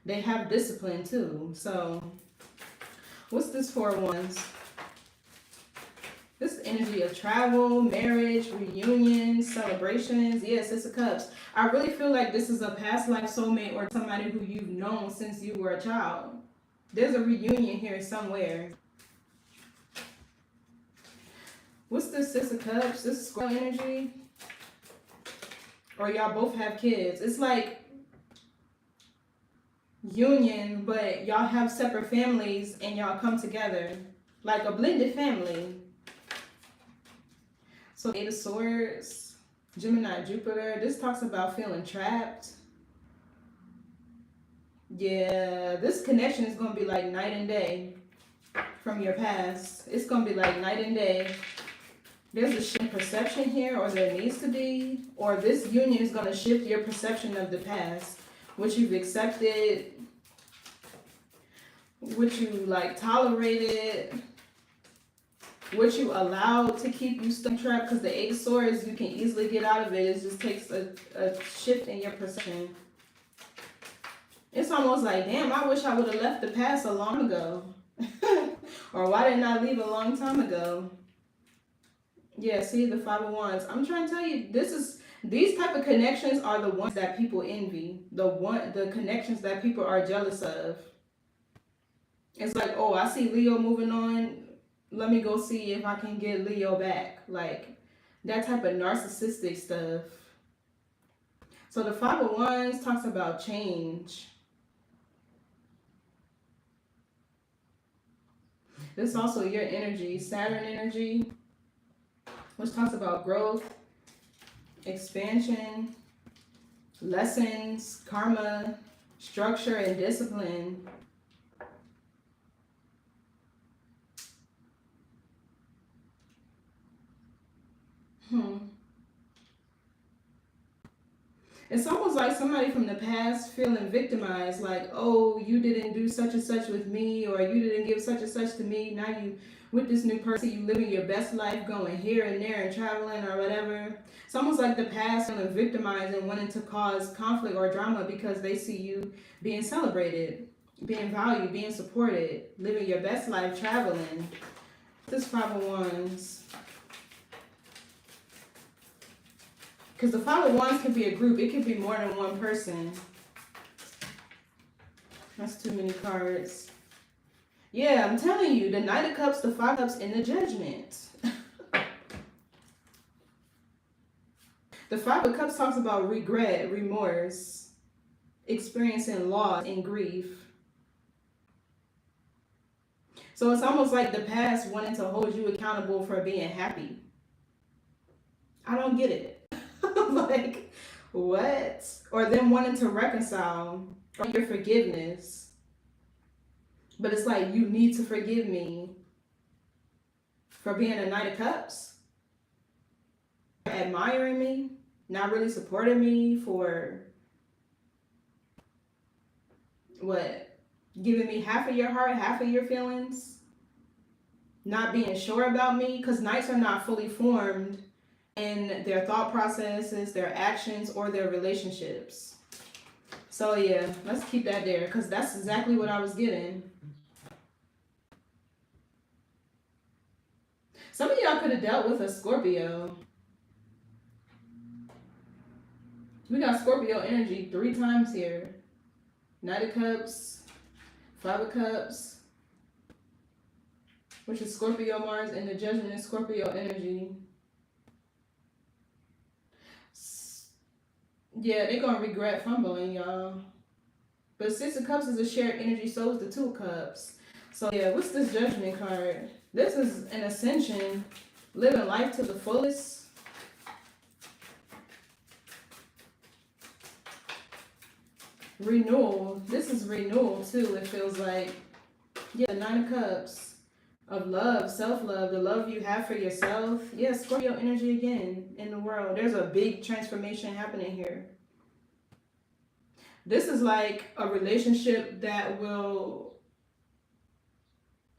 They have discipline too. So, what's this four of wands? This energy of travel, marriage, reunions, celebrations. Yes, Six of Cups. I really feel like this is a past life soulmate or somebody who you've known since you were a child. There's a reunion here somewhere. What's this Six of Cups? This is Scorpio energy. Or y'all both have kids. It's like union, but y'all have separate families and y'all come together. Like a blended family. So Eight of Swords, Gemini, Jupiter. This talks about feeling trapped. Yeah, this connection is going to be like night and day from your past. It's going to be like night and day. There's a shift in perception here, or there needs to be. Or this union is going to shift your perception of the past. What you've accepted, what you like tolerated, what you allowed to keep you stuck trapped, because the Eight of Swords, you can easily get out of it. It just takes a shift in your perception. It's almost like, damn, I wish I would have left the past a long ago. Or why didn't I leave a long time ago? Yeah, see, the Five of Wands. I'm trying to tell you, these type of connections are the ones that people envy. The connections that people are jealous of. It's like, oh, I see Leo moving on. Let me go see if I can get Leo back. Like, that type of narcissistic stuff. So the Five of Wands talks about change. This is also your energy, Saturn energy, which talks about growth, expansion, lessons, karma, structure, and discipline. It's almost like somebody from the past feeling victimized, like, oh, you didn't do such and such with me, or you didn't give such and such to me. Now you, with this new person, you living your best life, going here and there and traveling or whatever. It's almost like the past feeling victimized and wanting to cause conflict or drama because they see you being celebrated, being valued, being supported, living your best life, traveling. This Five of Wands. Because the Five of Wands can be a group. It could be more than one person. That's too many cards. Yeah, I'm telling you. The Knight of Cups, the Five of Cups, and the Judgment. The Five of Cups talks about regret, remorse, experiencing loss and grief. So it's almost like the past wanting to hold you accountable for being happy. I don't get it. Like, what? Or them wanting to reconcile or your forgiveness. But it's like, you need to forgive me for being a Knight of Cups, admiring me, not really supporting me, for what? Giving me half of your heart, half of your feelings, not being sure about me, because Knights are not fully formed in their thought processes, their actions, or their relationships. So yeah, let's keep that there, because that's exactly what I was getting. Some of y'all could have dealt with a Scorpio. We got Scorpio energy 3 times here. Knight of Cups, 5 of Cups, which is Scorpio Mars, and the Judgment is Scorpio energy. Yeah, they're gonna regret fumbling, y'all. But 6 of Cups is a shared energy, so is the 2 of Cups. So yeah, what's this Judgment card? This is an ascension, living life to the fullest. Renewal. This is renewal too, it feels like. Yeah, the 9 of Cups. Of love, self-love, the love you have for yourself. Yeah, Scorpio energy again in the world. There's a big transformation happening here. This is like a relationship that will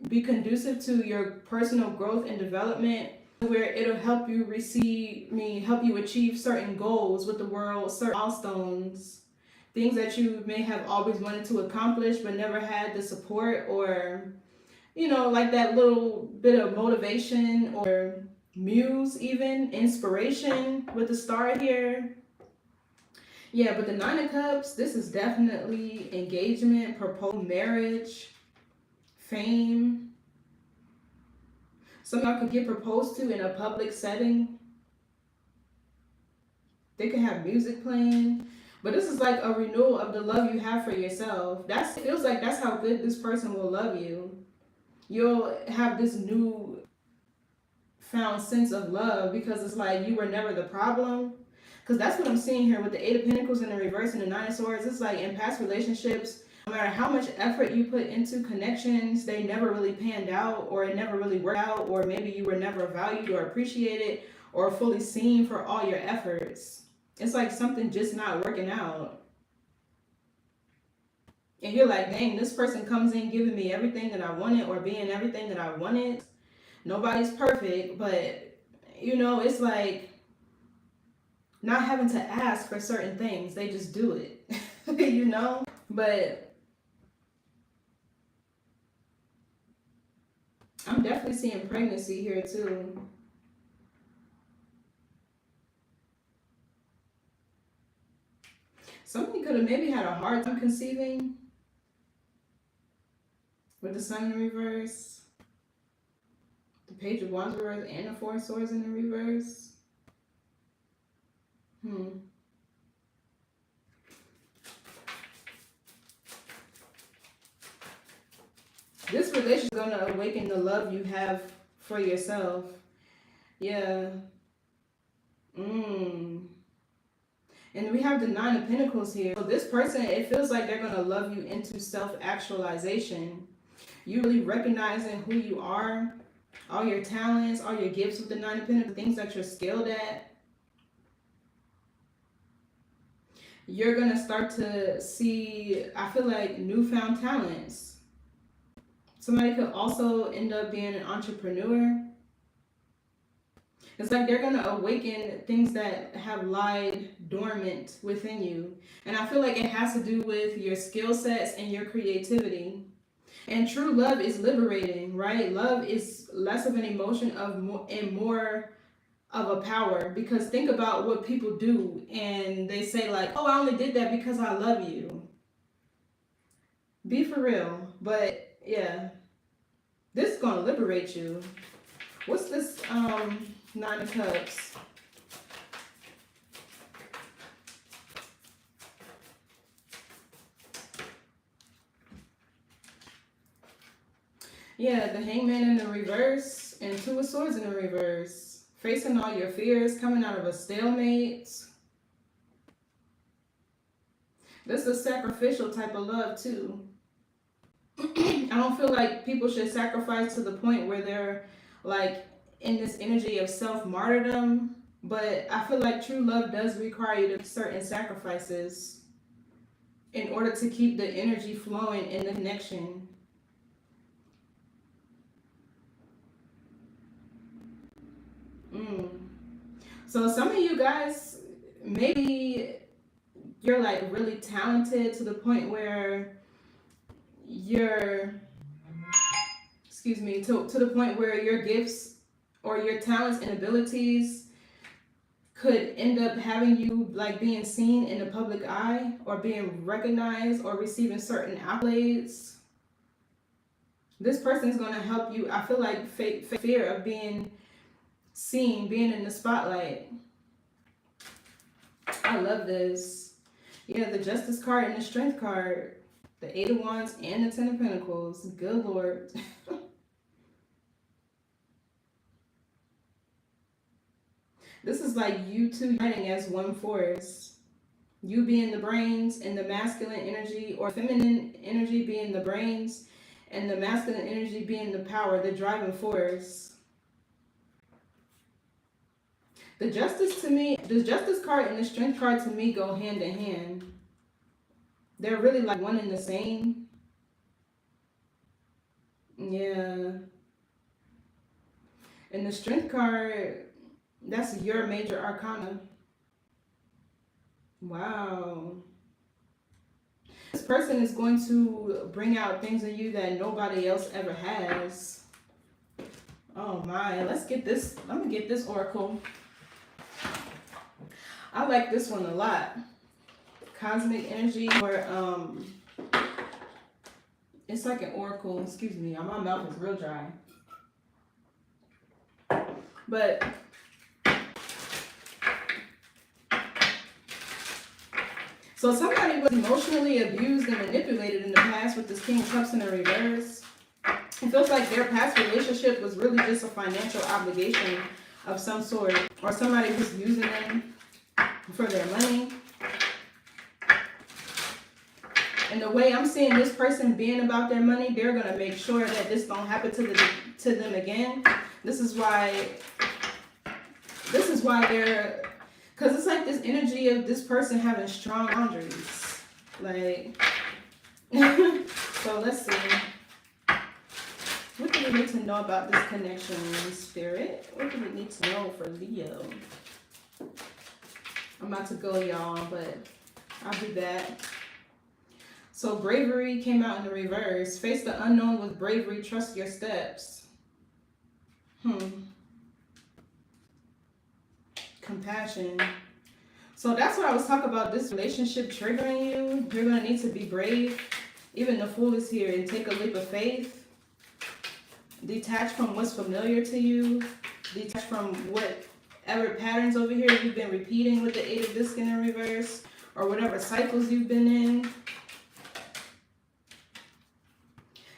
be conducive to your personal growth and development, where it'll help you help you achieve certain goals with the world, certain milestones, things that you may have always wanted to accomplish but never had the support, or like that little bit of motivation or muse, even inspiration with the star here. Yeah, but the 9 of Cups, this is definitely engagement, proposal, marriage, fame. Some of y'all could get proposed to in a public setting. They could have music playing. But this is like a renewal of the love you have for yourself. It feels like that's how good this person will love you. You'll have this new found sense of love, because it's like you were never the problem. Because that's what I'm seeing here with the 8 of Pentacles in the reverse and the 9 of Swords. It's like in past relationships, no matter how much effort you put into connections, they never really panned out, or it never really worked out, or maybe you were never valued or appreciated or fully seen for all your efforts. It's like something just not working out. And you're like, dang, this person comes in giving me everything that I wanted, or being everything that I wanted. Nobody's perfect, but it's like not having to ask for certain things. They just do it, But I'm definitely seeing pregnancy here too. Somebody could have maybe had a hard time conceiving with the Sun in the reverse, the Page of Wands reverse, and the 4 of Swords in the reverse. This relationship is going to awaken the love you have for yourself. Yeah. And we have the 9 of Pentacles here. So this person, it feels like they're going to love you into self-actualization. You really recognizing who you are, all your talents, all your gifts with the 9 of Pentacles, things that you're skilled at. You're going to start to see, I feel like, newfound talents. Somebody could also end up being an entrepreneur. It's like they're going to awaken things that have lied dormant within you. And I feel like it has to do with your skill sets and your creativity. And true love is liberating, right? Love is less of an emotion and more of a power. Because think about what people do, and they say like, oh, I only did that because I love you. Be for real. But yeah, this is going to liberate you. What's this 9 of Cups? Yeah, the Hangman in the reverse and 2 of Swords in the reverse. Facing all your fears, coming out of a stalemate. This is a sacrificial type of love too. I don't feel like people should sacrifice to the point where they're like in this energy of self-martyrdom. But I feel like true love does require you to make certain sacrifices in order to keep the energy flowing in the connection. Mm. So some of you guys, maybe you're like really talented to the point where you're, excuse me, to the point where your gifts or your talents and abilities could end up having you like being seen in the public eye or being recognized or receiving certain accolades. This person's going to help you. I feel like fear of being seen, being in the spotlight. I love this. Yeah, the Justice card and the Strength card, the Eight of Wands and the Ten of Pentacles. Good Lord. This is like you two uniting as one force. You being the brains and the masculine energy, or feminine energy being the brains and the masculine energy being the power, the driving force. The Justice to me, the Justice card and the Strength card to me go hand in hand. They're really like one and the same. Yeah. And the Strength card, that's your major arcana. Wow. This person is going to bring out things in you that nobody else ever has. Oh my, let's get this. Let me get this oracle. I like this one a lot. Cosmic energy, or it's like an oracle. Excuse me, my mouth is real dry. But so somebody was emotionally abused and manipulated in the past with this King of Cups in the reverse. It feels like their past relationship was really just a financial obligation of some sort, or somebody was using them for their money. And the way I'm seeing this person being about their money, they're going to make sure that this don't happen to them again. This is why they're, because it's like this energy of this person having strong boundaries. Like, so let's see. What do we need to know about this connection, Spirit? What do we need to know for Leo? I'm about to go, y'all, but I'll be back. So bravery came out in the reverse. Face the unknown with bravery. Trust your steps. Compassion. So that's what I was talking about, this relationship triggering you. You're going to need to be brave. Even the Fool is here, and take a leap of faith. Detach from what's familiar to you. Detach from whatever patterns over here you've been repeating with the Eight of Discs in reverse, or whatever cycles you've been in.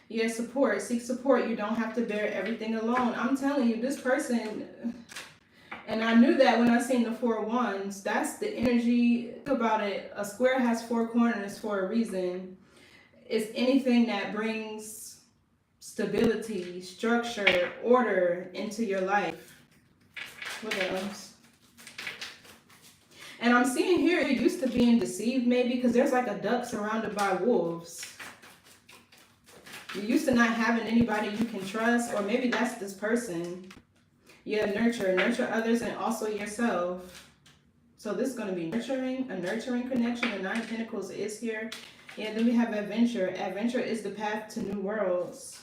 Yeah, support. Seek support. You don't have to bear everything alone. I'm telling you, this person, and I knew that when I seen the Four of Wands, that's the energy. Think about it. A square has four corners for a reason. It's anything that brings stability, structure, order into your life. What else? And I'm seeing here, you're used to being deceived maybe, because there's like a duck surrounded by wolves. You're used to not having anybody you can trust, or maybe that's this person. Yeah, nurture others and also yourself. So this is going to be a nurturing connection. The Nine of Pentacles is here. Yeah, then we have adventure. Adventure is the path to new worlds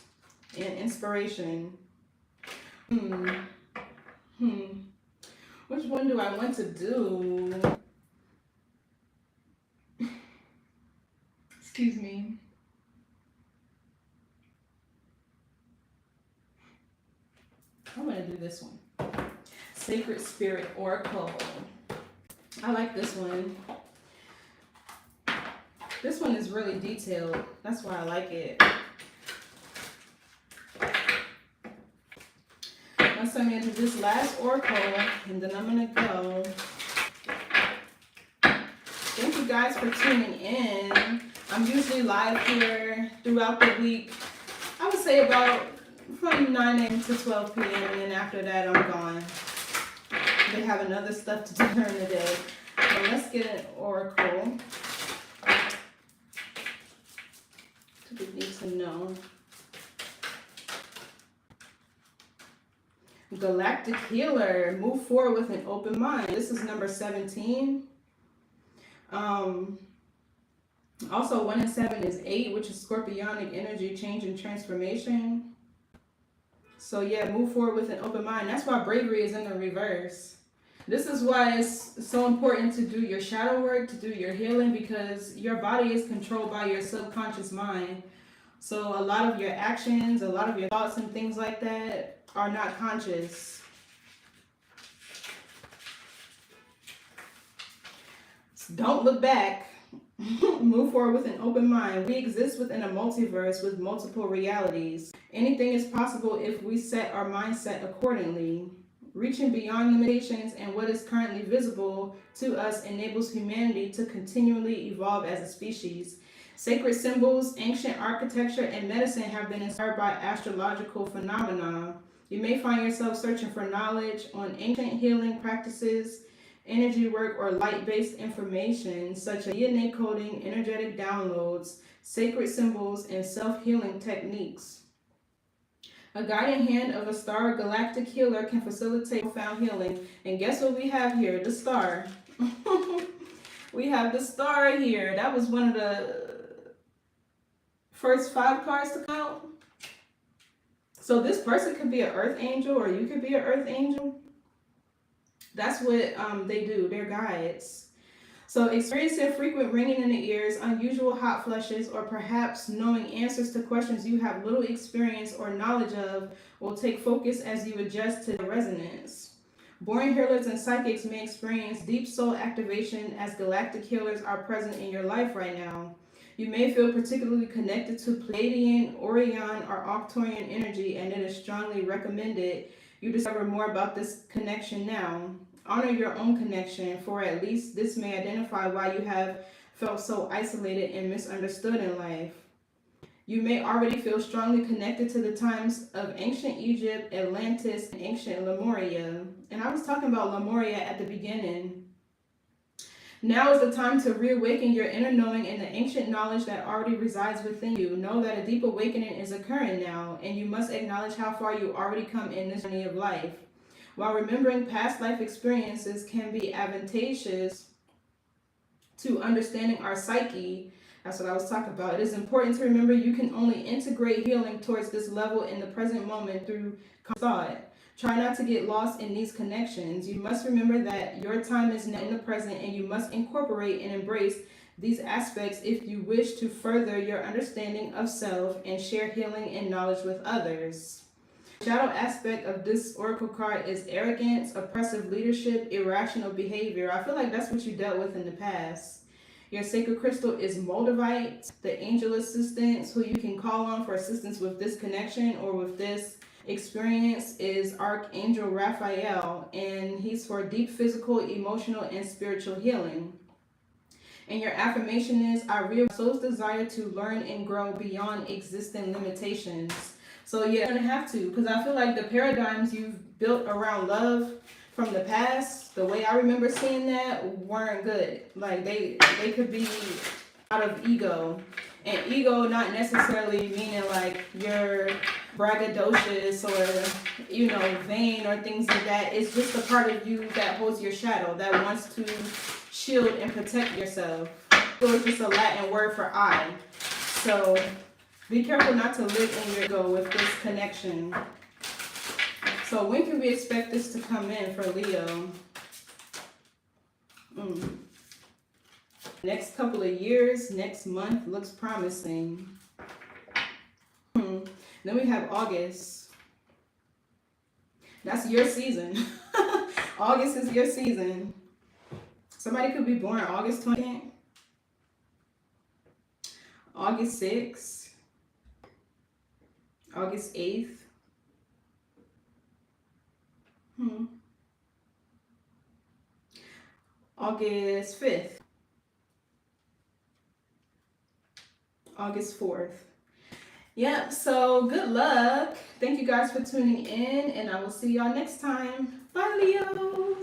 and inspiration. Which one do I want to do? Excuse me. I'm going to do this one. Sacred Spirit Oracle. I like this one. This one is really detailed. That's why I like it. Let's send me into this last oracle, and then I'm going to go. Thank you guys for tuning in. I'm usually live here throughout the week. I would say about from 9 a.m. to 12 p.m. and then after that I'm gone. They have another stuff to do during the day. So let's get an oracle. We need to know. Galactic Healer, move forward with an open mind. This is number 17. Also 1 and 7 is 8, which is scorpionic energy, change and transformation. So yeah, move forward with an open mind. That's why bravery is in the reverse. This is why it's so important to do your shadow work, to do your healing, because your body is controlled by your subconscious mind. So a lot of your actions, a lot of your thoughts and things like that are not conscious. So don't look back. Move forward with an open mind. We exist within a multiverse with multiple realities. Anything is possible if we set our mindset accordingly. Reaching beyond limitations and what is currently visible to us enables humanity to continually evolve as a species. Sacred symbols, ancient architecture, and medicine have been inspired by astrological phenomena. You may find yourself searching for knowledge on ancient healing practices, energy work, or light-based information such as DNA coding, energetic downloads, sacred symbols, and self-healing techniques. A guiding hand of a star galactic healer can facilitate profound healing. And guess what we have here? The star. We have the star here. That was one of the first 5 cards to come out. So this person could be an earth angel, or you could be an earth angel. That's what they do. They're guides. So experiencing frequent ringing in the ears, unusual hot flushes, or perhaps knowing answers to questions you have little experience or knowledge of will take focus as you adjust to the resonance. Born healers and psychics may experience deep soul activation as galactic healers are present in your life right now. You may feel particularly connected to Pleiadian, Orion, or Arcturian energy, and it is strongly recommended you discover more about this connection now. Honor your own connection, for at least this may identify why you have felt so isolated and misunderstood in life. You may already feel strongly connected to the times of ancient Egypt, Atlantis, and ancient Lemuria. And I was talking about Lemuria at the beginning. Now is the time to reawaken your inner knowing and the ancient knowledge that already resides within you. Know that a deep awakening is occurring now, and you must acknowledge how far you already come in this journey of life. While remembering past life experiences can be advantageous to understanding our psyche, that's what I was talking about, it is important to remember you can only integrate healing towards this level in the present moment through thought. Try not to get lost in these connections. You must remember that your time is now in the present, and you must incorporate and embrace these aspects if you wish to further your understanding of self and share healing and knowledge with others. The shadow aspect of this oracle card is arrogance, oppressive leadership, irrational behavior. I feel like that's what you dealt with in the past. Your sacred crystal is Moldavite, the angel assistants who you can call on for assistance with this connection or with this experience is Archangel Raphael, and he's for deep physical, emotional, and spiritual healing. And your affirmation is, I realize soul's desire to learn and grow beyond existing limitations. So yeah, you're gonna have to, because I feel like the paradigms you've built around love from the past, the way I remember seeing that, weren't good. Like they could be out of ego. And ego not necessarily meaning like you're braggadocious or, you know, vain or things like that. It's just a part of you that holds your shadow, that wants to shield and protect yourself. So it's just a Latin word for I. So be careful not to live in your ego with this connection. So when can we expect this to come in for Leo? Next couple of years, next month looks promising. Then we have August. That's your season. August is your season. Somebody could be born August 20th, August 6th, August 8th. August 5th. August 4th. Yep, so good luck. Thank you guys for tuning in, and I will see y'all next time. Bye, Leo.